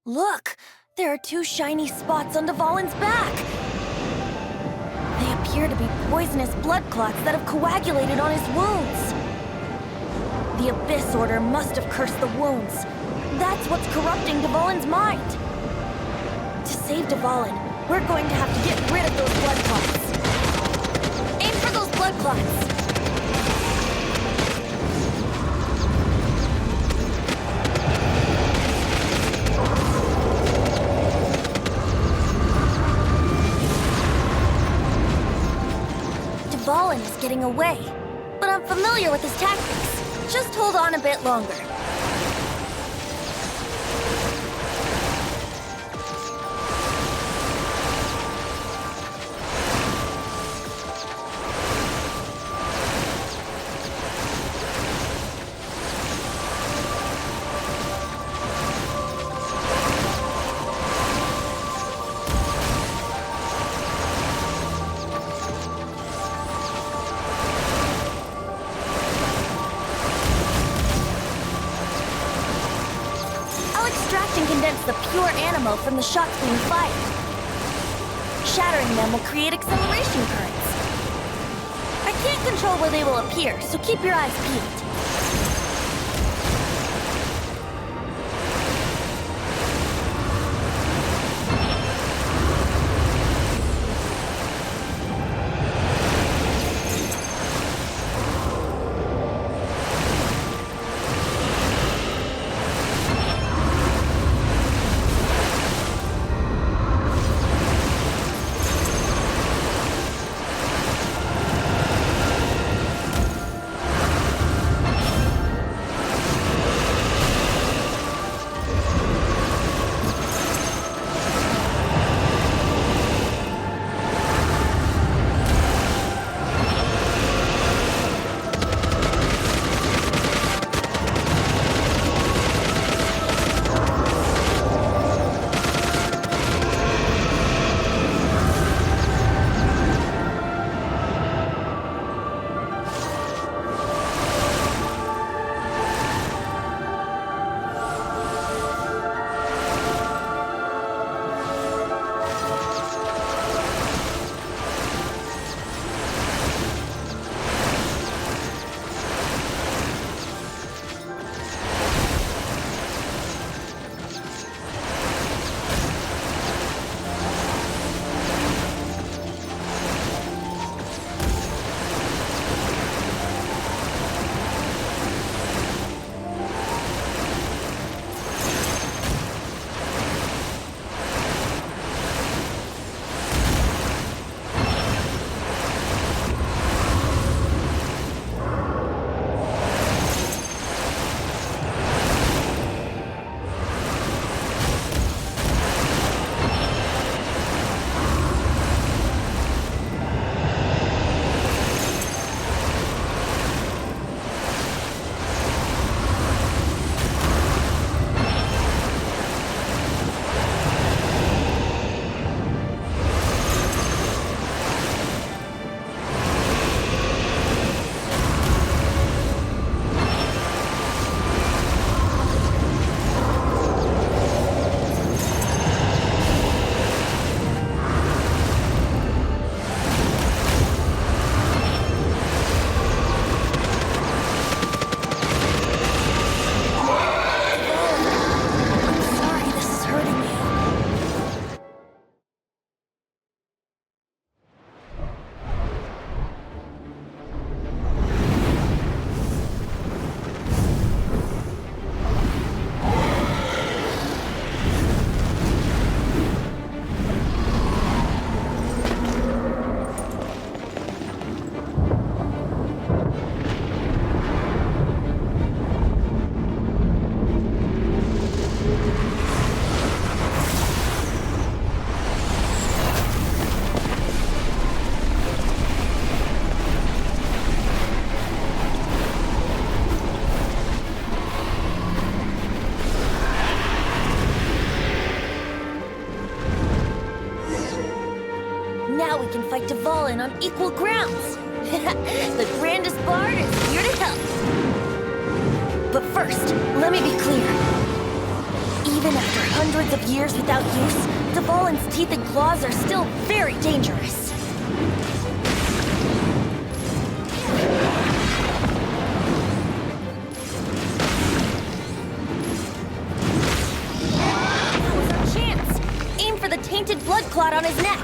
Look! There are two shiny spots on Dvalin's back! They appear to be poisonous blood clots that have coagulated on his wounds. The Abyss Order must have cursed the wounds. That's what's corrupting Dvalin's mind. To save Dvalin, we're going to have to get rid of those blood clots. Aim for those blood clots! Dvalin is getting away, but I'm familiar with his tactics. Just hold on a bit longer. The pure animal from the shots being fired. Shattering them will create acceleration currents. I can't control where they will appear, so keep your eyes peeled. Now we can fight Dvalin on equal grounds. The grandest bard is here to help. But first, let me be clear. Even after hundreds of years without use, Dvalin's teeth and claws are still very dangerous. That was our chance! Aim for the tainted blood clot on his neck.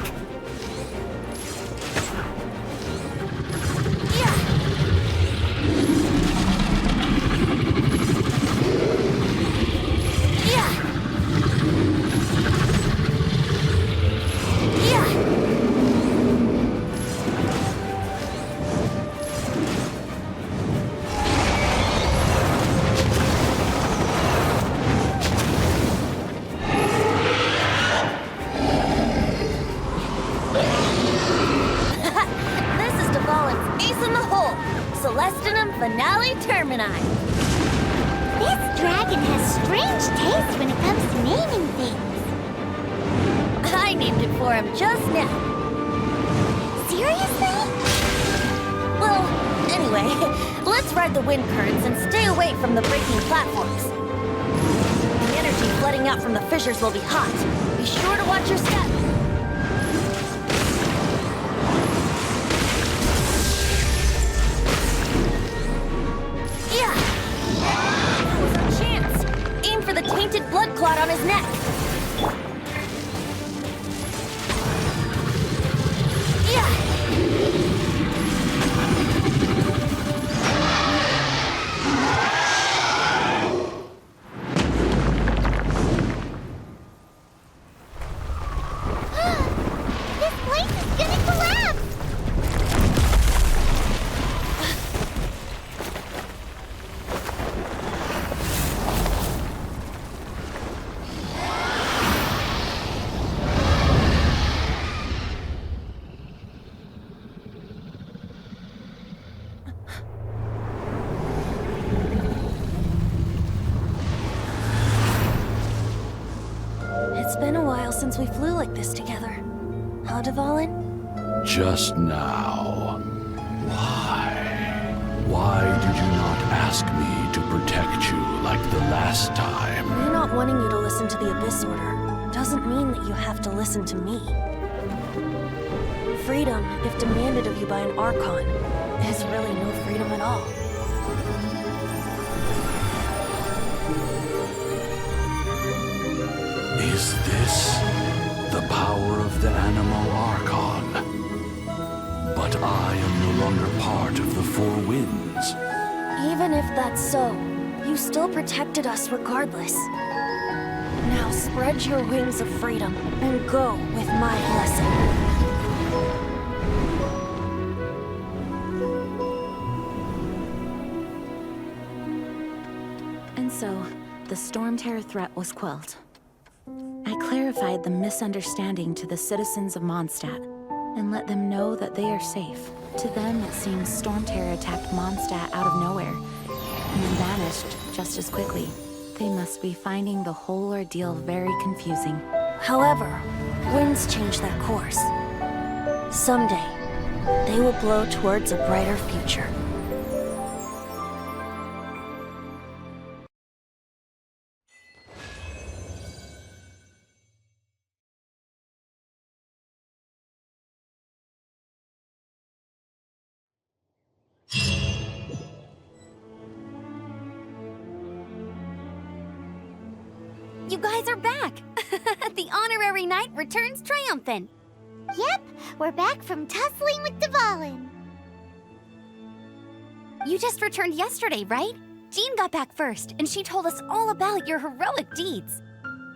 Finale Termini. This dragon has strange taste when it comes to naming things. I named it for him just now. Seriously? Well, anyway, let's ride the wind currents and stay away from the breaking platforms. The energy flooding out from the fissures will be hot. Be sure to watch your step. The tainted blood clot on his neck. This place is gonna collapse! It's been a while since we flew like this together. Huh, Dvalin? Just now. Why? Why did you not ask me to protect you like the last time? Me not wanting you to listen to the Abyss Order doesn't mean that you have to listen to me. Freedom, if demanded of you by an Archon, is really no freedom at all. Is this the power of the Animal Archon? But I am no longer part of the Four Winds. Even if that's so, you still protected us regardless. Now spread your wings of freedom and go with my blessing. And so, the Storm Terror threat was quelled. I clarified the misunderstanding to the citizens of Mondstadt and let them know that they are safe. To them, it seems Storm Terror attacked Mondstadt out of nowhere and then vanished just as quickly. They must be finding the whole ordeal very confusing. However, winds change their course. Someday, they will blow towards a brighter future. You guys are back! The honorary knight returns triumphant. Yep, we're back from tussling with Dvalin. You just returned yesterday, right? Jean got back first, and she told us all about your heroic deeds.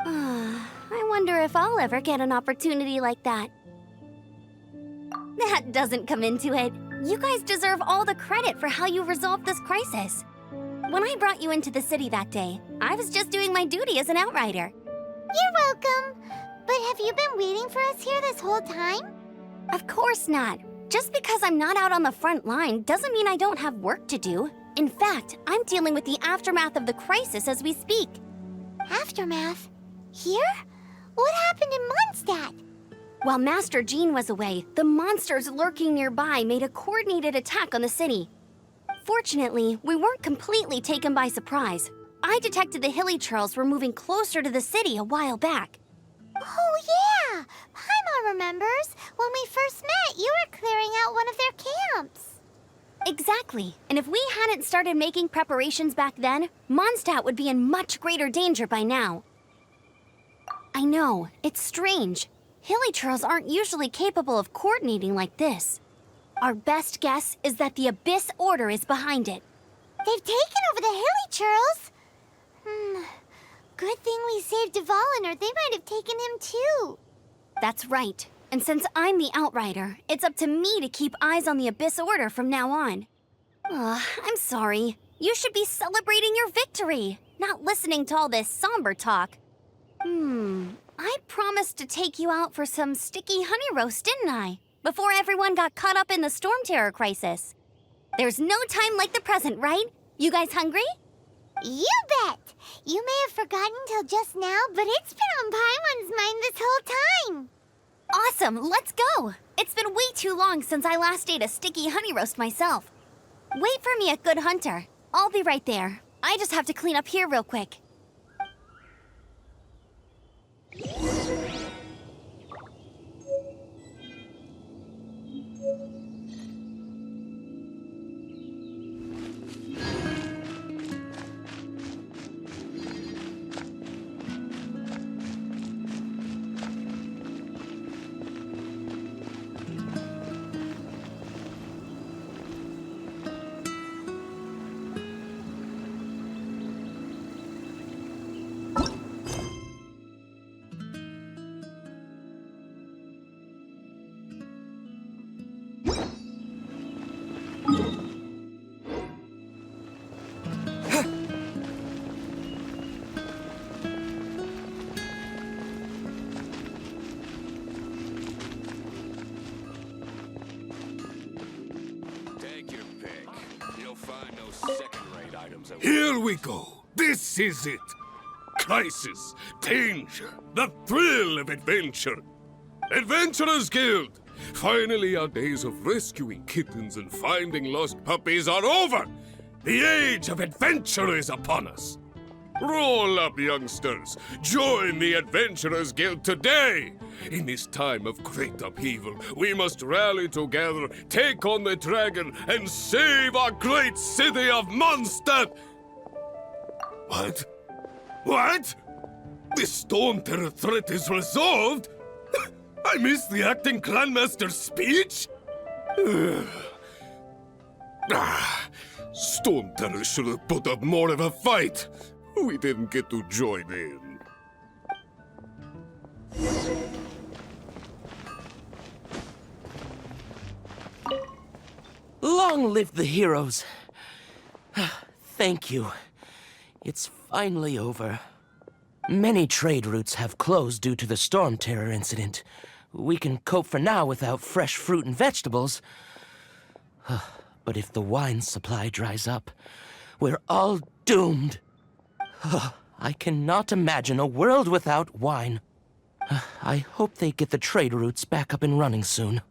I wonder if I'll ever get an opportunity like that. That doesn't come into it. You guys deserve all the credit for how you resolved this crisis. When I brought you into the city that day, I was just doing my duty as an outrider. You're welcome. But have you been waiting for us here this whole time? Of course not. Just because I'm not out on the front line doesn't mean I don't have work to do. In fact, I'm dealing with the aftermath of the crisis as we speak. Aftermath? Here? What happened in Mondstadt? While Master Jean was away, the monsters lurking nearby made a coordinated attack on the city. Fortunately, we weren't completely taken by surprise. I detected the hilly churls were moving closer to the city a while back. Oh, yeah! Paimon remembers. When we first met, you were clearing out one of their camps. Exactly. And if we hadn't started making preparations back then, Mondstadt would be in much greater danger by now. I know, it's strange. Hilly churls aren't usually capable of coordinating like this. Our best guess is that the Abyss Order is behind it. They've taken over the hilly churls? Good thing we saved Dvalin, or they might have taken him too. That's right. And since I'm the Outrider, it's up to me to keep eyes on the Abyss Order from now on. I'm sorry. You should be celebrating your victory, not listening to all this somber talk. I promised to take you out for some sticky honey roast, didn't I? Before everyone got caught up in the storm terror crisis. There's no time like the present, right? You guys hungry? You bet! You may have forgotten till just now, but it's been on Paimon's mind this whole time. Awesome, let's go! It's been way too long since I last ate a sticky honey roast myself. Wait for me at Good Hunter. I'll be right there. I just have to clean up here real quick. Here we go. This is it. Crisis, danger, the thrill of adventure. Adventurers Guild. Finally, our days of rescuing kittens and finding lost puppies are over. The age of adventure is upon us. Roll up, youngsters. Join the Adventurers Guild today. In this time of great upheaval, we must rally together, take on the dragon, and save our great city of Mondstadt. What? What? The Storm Terror threat is resolved? I missed the acting clanmaster's speech? Storm Terror should have put up more of a fight. We didn't get to join in. Long live the heroes. Thank you. It's finally over. Many trade routes have closed due to the storm terror incident. We can cope for now without fresh fruit and vegetables. But if the wine supply dries up, we're all doomed. I cannot imagine a world without wine. I hope they get the trade routes back up and running soon.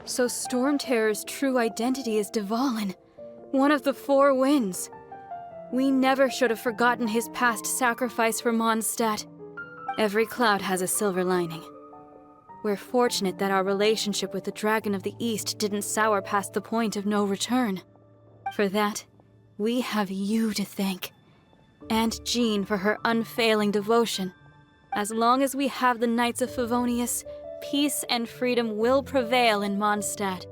So Storm Terror's true identity is Dvalin, one of the four winds. We never should have forgotten his past sacrifice for Mondstadt. Every cloud has a silver lining. We're fortunate that our relationship with the Dragon of the East didn't sour past the point of no return. For that, we have you to thank. And Jean for her unfailing devotion. As long as we have the Knights of Favonius, peace and freedom will prevail in Mondstadt.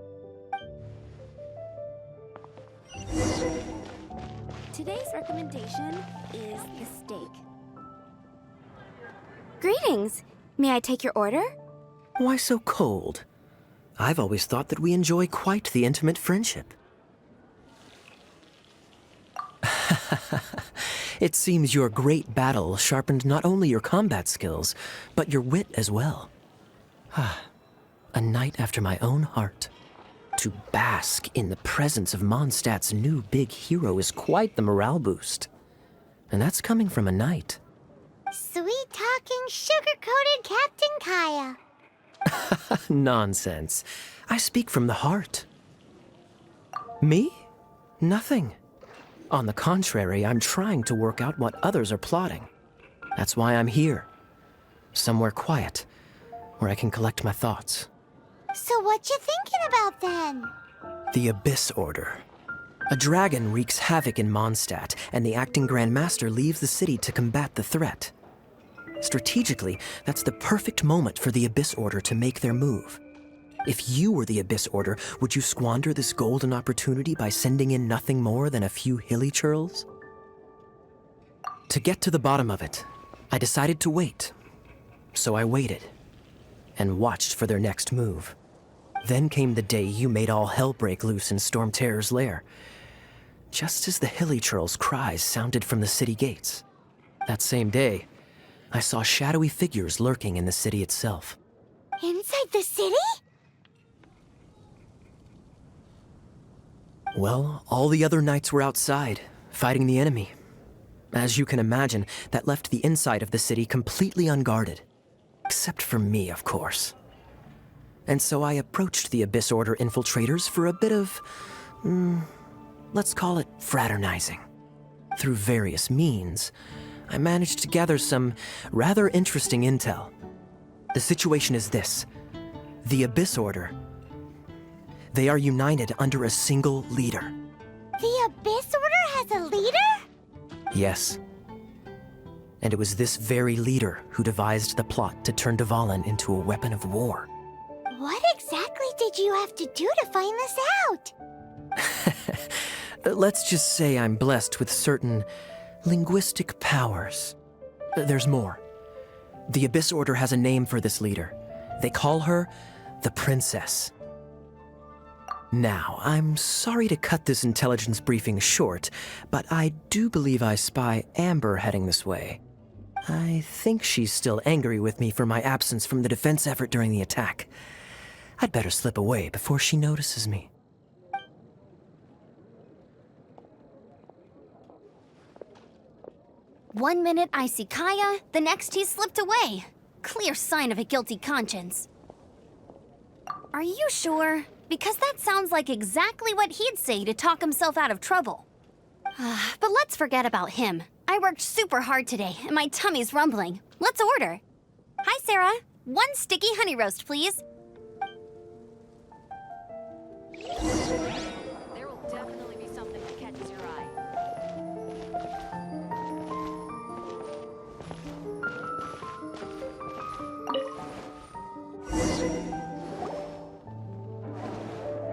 Today's recommendation is the steak. Greetings. May I take your order? Why so cold? I've always thought that we enjoy quite the intimate friendship. It seems your great battle sharpened not only your combat skills, but your wit as well. A knight after my own heart. To bask in the presence of Mondstadt's new big hero is quite the morale boost. And that's coming from a knight. Sweet-talking, sugar-coated Captain Kaya. Nonsense. I speak from the heart. Me? Nothing. On the contrary, I'm trying to work out what others are plotting. That's why I'm here. Somewhere quiet, where I can collect my thoughts. So what you thinking about then? The Abyss Order. A dragon wreaks havoc in Mondstadt, and the acting Grand Master leaves the city to combat the threat. Strategically, that's the perfect moment for the Abyss Order to make their move. If you were the Abyss Order, would you squander this golden opportunity by sending in nothing more than a few hilly churls? To get to the bottom of it, I decided to wait. So I waited, and watched for their next move. Then came the day you made all hell break loose in Storm Terror's lair. Just as the hilly churls' cries sounded from the city gates. That same day, I saw shadowy figures lurking in the city itself. Inside the city? Well, all the other knights were outside, fighting the enemy. As you can imagine, that left the inside of the city completely unguarded. Except for me, of course. And so I approached the Abyss Order infiltrators for a bit of, let's call it fraternizing. Through various means, I managed to gather some rather interesting intel. The situation is this. The Abyss Order, they are united under a single leader. The Abyss Order has a leader? Yes. And it was this very leader who devised the plot to turn Dvalin into a weapon of war. What exactly did you have to do to find this out? Let's just say I'm blessed with certain linguistic powers. There's more. The Abyss Order has a name for this leader. They call her the Princess. Now, I'm sorry to cut this intelligence briefing short, but I do believe I spy Amber heading this way. I think she's still angry with me for my absence from the defense effort during the attack. I'd better slip away before she notices me. One minute I see Kaya, the next he slipped away. Clear sign of a guilty conscience. Are you sure? Because that sounds like exactly what he'd say to talk himself out of trouble. But let's forget about him. I worked super hard today, and my tummy's rumbling. Let's order. Hi, Sarah. One sticky honey roast, please. There will definitely be something that catches your eye.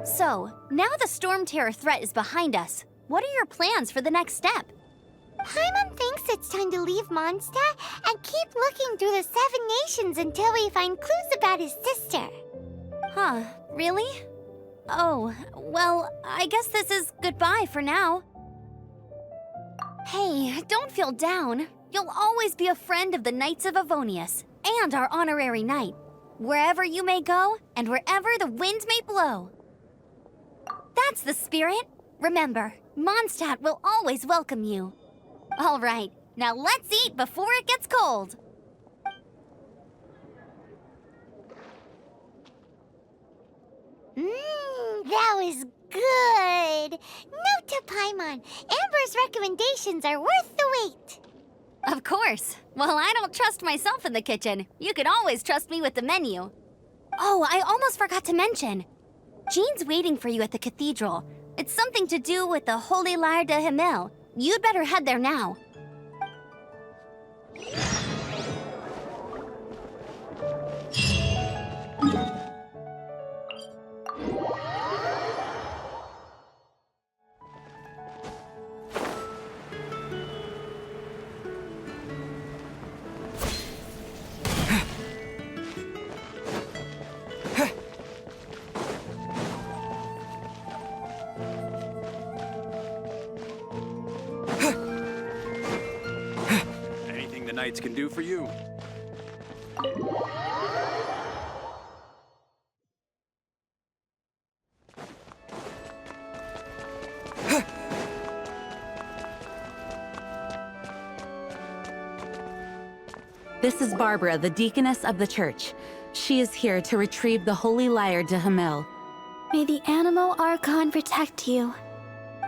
So, now the Storm Terror threat is behind us. What are your plans for the next step? Paimon thinks it's time to leave Mondstadt and keep looking through the 7 nations until we find clues about his sister. Huh, really? Oh, well, I guess this is goodbye for now. Hey, don't feel down. You'll always be a friend of the Knights of Avonius, and our honorary knight. Wherever you may go, and wherever the wind may blow. That's the spirit. Remember, Mondstadt will always welcome you. All right, now let's eat before it gets cold. That was good. Note to Paimon, Amber's recommendations are worth the wait. Of course. Well, I don't trust myself in the kitchen. You can always trust me with the menu. Oh, I almost forgot to mention. Jean's waiting for you at the cathedral. It's something to do with the Holy Lyre de Himmel. You'd better head there now. Anything the Knights can do for you. This is Barbara, the deaconess of the church. She is here to retrieve the Holy Lyre de Hamel. May the Animo Archon protect you.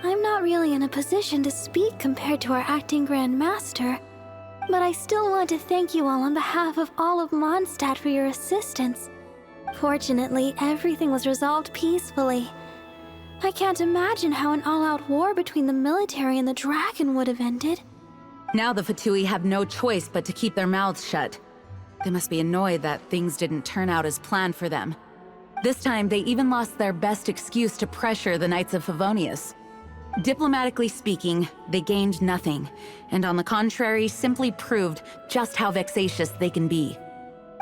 I'm not really in a position to speak compared to our acting Grand Master, but I still want to thank you all on behalf of all of Mondstadt for your assistance. Fortunately, everything was resolved peacefully. I can't imagine how an all-out war between the military and the dragon would have ended. Now the Fatui have no choice but to keep their mouths shut. They must be annoyed that things didn't turn out as planned for them. This time, they even lost their best excuse to pressure the Knights of Favonius. Diplomatically speaking, they gained nothing, and on the contrary, simply proved just how vexatious they can be.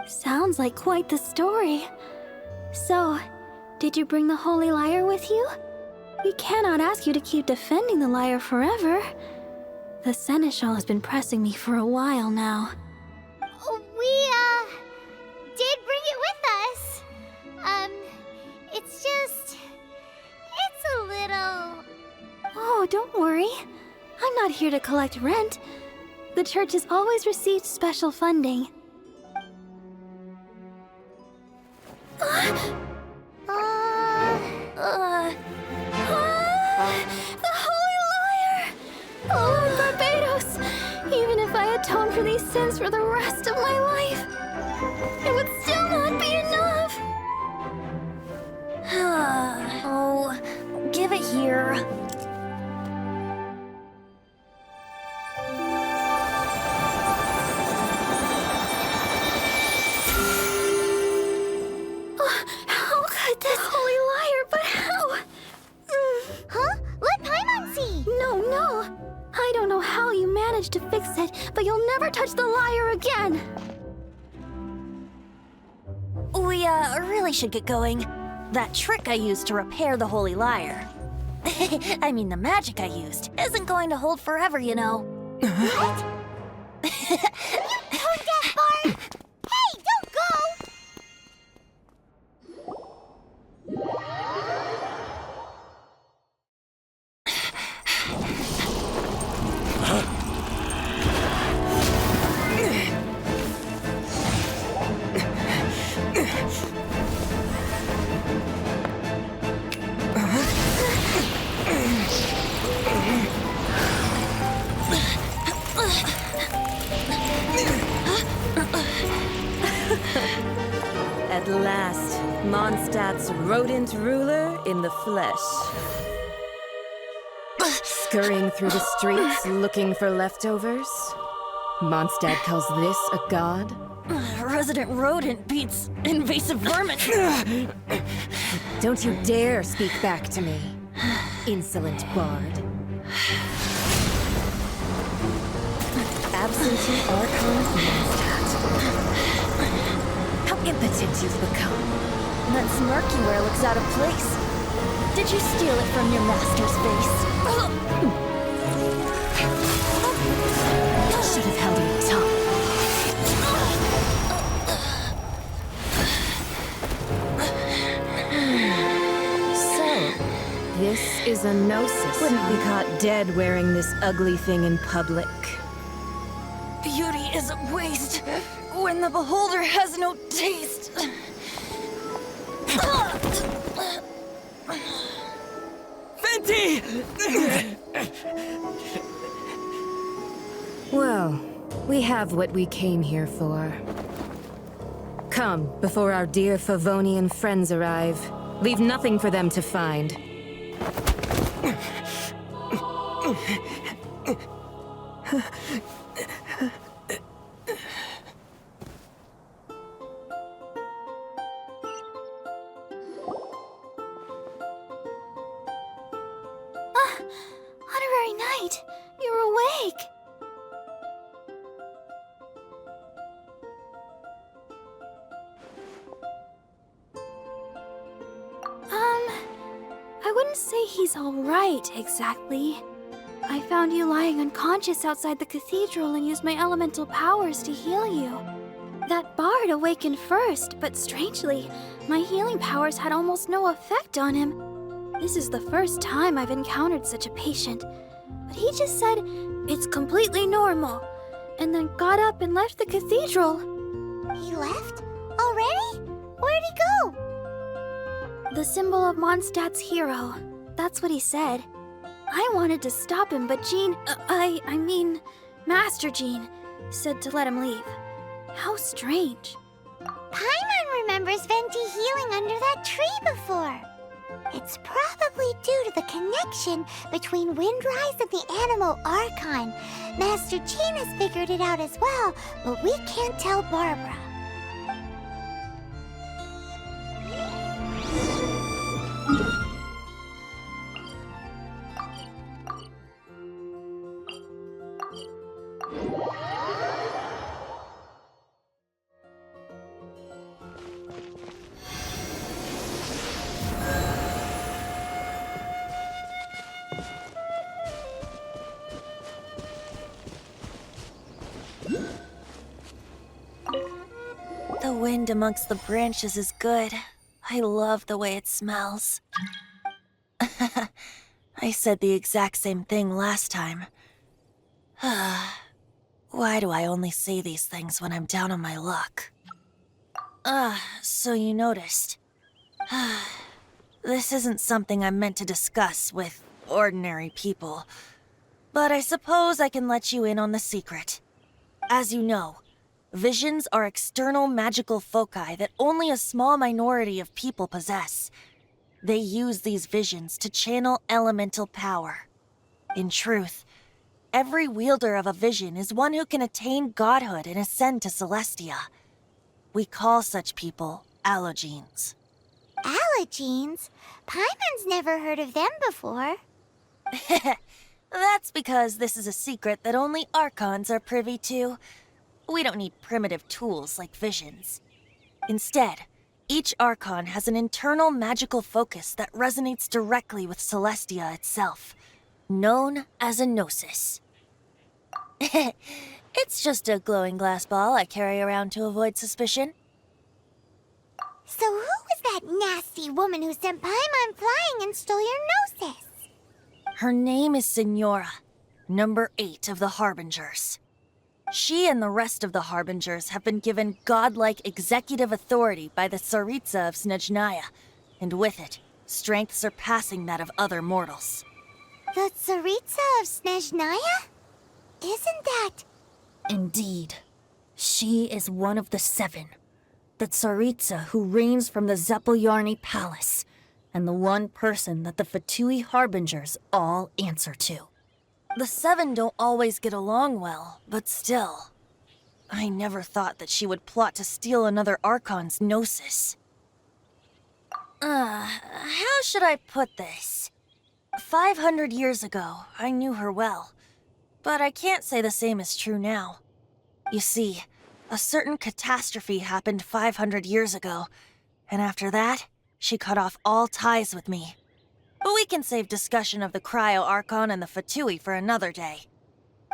Sounds like quite the story. So, did you bring the Holy Lyre with you? We cannot ask you to keep defending the lyre forever. The Seneschal has been pressing me for a while now. We, did bring it with us. It's just... it's a little... Oh, don't worry. I'm not here to collect rent. The church has always received special funding. The Holy Lyre! Oh, Barbados! Even if I atone for these sins for the rest of my life, it would still not be enough! Oh, give it here. How could this Holy Lyre, but how? Huh? Let Paimon see! No. I don't know how you managed to fix it, but you'll never touch the lyre again! We, really should get going. That trick I used to repair the Holy Lyre. I mean, the magic I used isn't going to hold forever, you know. What? You tone-deaf bard! Hey, don't go! At last, Mondstadt's rodent ruler in the flesh. Scurrying through the streets looking for leftovers? Mondstadt calls this a god? Resident rodent beats invasive vermin. Don't you dare speak back to me, insolent bard. Absentee Archon of Mondstadt. How impotent you've become. That smirk you wear looks out of place. Did you steal it from your master's face? Should have held your tongue. So, this is a gnosis. Wouldn't be caught dead wearing this ugly thing in public. Beauty is a waste when the beholder has no taste. Fenty! Well, we have what we came here for. Come, before our dear Favonian friends arrive. Leave nothing for them to find. Honorary Knight, you're awake! I wouldn't say he's alright, exactly. I found you lying unconscious outside the cathedral and used my elemental powers to heal you. That bard awakened first, but strangely, my healing powers had almost no effect on him. This is the first time I've encountered such a patient, but he just said it's completely normal, and then got up and left the cathedral. He left? Already? Where'd he go? The symbol of Mondstadt's hero. That's what he said. I wanted to stop him, but Jean, I mean, Master Jean, said to let him leave. How strange. Paimon remembers Venti healing under that tree before. It's probably due to the connection between Windrise and the Animo Archon. Master Jean has figured it out as well, but we can't tell Barbara. The wind amongst the branches is good. I love the way it smells. I said the exact same thing last time. Why do I only say these things when I'm down on my luck? So you noticed. This isn't something I'm meant to discuss with ordinary people. But I suppose I can let you in on the secret. As you know, visions are external magical foci that only a small minority of people possess. They use these visions to channel elemental power. In truth, every wielder of a vision is one who can attain godhood and ascend to Celestia. We call such people allogenes. Allogenes? Paimon's never heard of them before. That's because this is a secret that only Archons are privy to. We don't need primitive tools like visions. Instead, each Archon has an internal magical focus that resonates directly with Celestia itself, known as a gnosis. It's just a glowing glass ball I carry around to avoid suspicion. So who was that nasty woman who sent Paimon flying and stole your gnosis? Her name is Signora, number 8 of the Harbingers. She and the rest of the Harbingers have been given godlike executive authority by the Tsaritsa of Snezhnaya, and with it, strength surpassing that of other mortals. The Tsaritsa of Snezhnaya? Isn't that... Indeed. She is one of the 7. The Tsaritsa who reigns from the Zeppeljorny Palace, and the one person that the Fatui Harbingers all answer to. The 7 don't always get along well, but still. I never thought that she would plot to steal another Archon's gnosis. How should I put this? 500 years ago, I knew her well, but I can't say the same is true now. You see, a certain catastrophe happened 500 years ago, and after that, she cut off all ties with me. But we can save discussion of the Cryo-Archon and the Fatui for another day.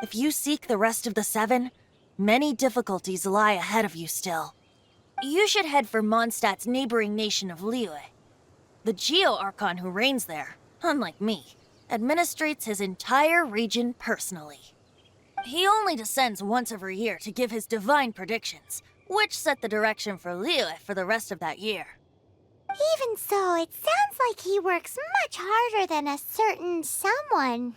If you seek the rest of the 7, many difficulties lie ahead of you still. You should head for Mondstadt's neighboring nation of Liyue. The Geo-Archon who reigns there, unlike me, administrates his entire region personally. He only descends once every year to give his divine predictions, which set the direction for Liyue for the rest of that year. Even so, it sounds like he works much harder than a certain someone,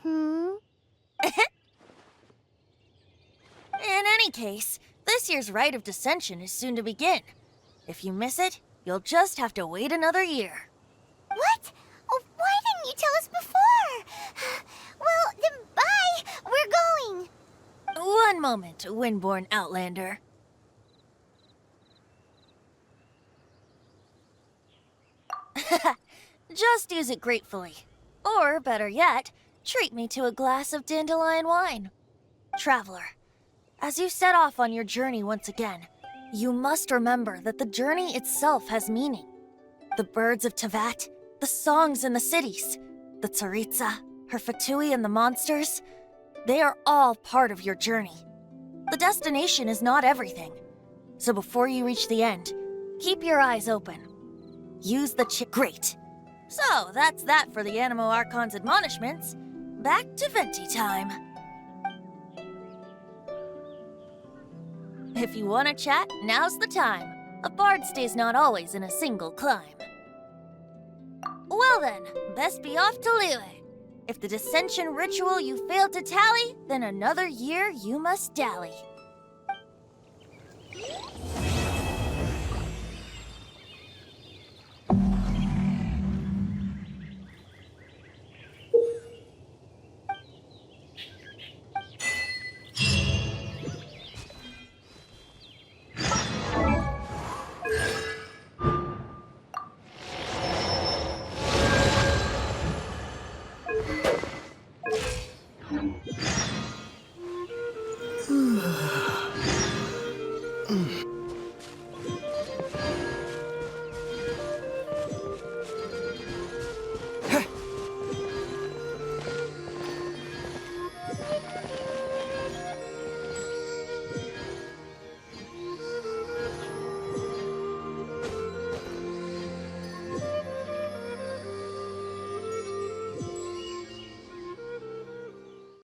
In any case, this year's Rite of Descension is soon to begin. If you miss it, you'll just have to wait another year. What? Oh, why didn't you tell us before? Well, then bye! We're going! One moment, Windborn Outlander. Just use it gratefully. Or, better yet, treat me to a glass of dandelion wine. Traveler, as you set off on your journey once again, you must remember that the journey itself has meaning. The birds of Tevat, the songs in the cities, the Tsaritsa, her Fatui and the monsters, they are all part of your journey. The destination is not everything. So before you reach the end, keep your eyes open. Use the Great. So, that's that for the Animo Archon's admonishments. Back to Venti time. If you want to chat, now's the time. A bard stays not always in a single climb. Well then, best be off to Liyue. If the dissension ritual you failed to tally, then another year you must dally.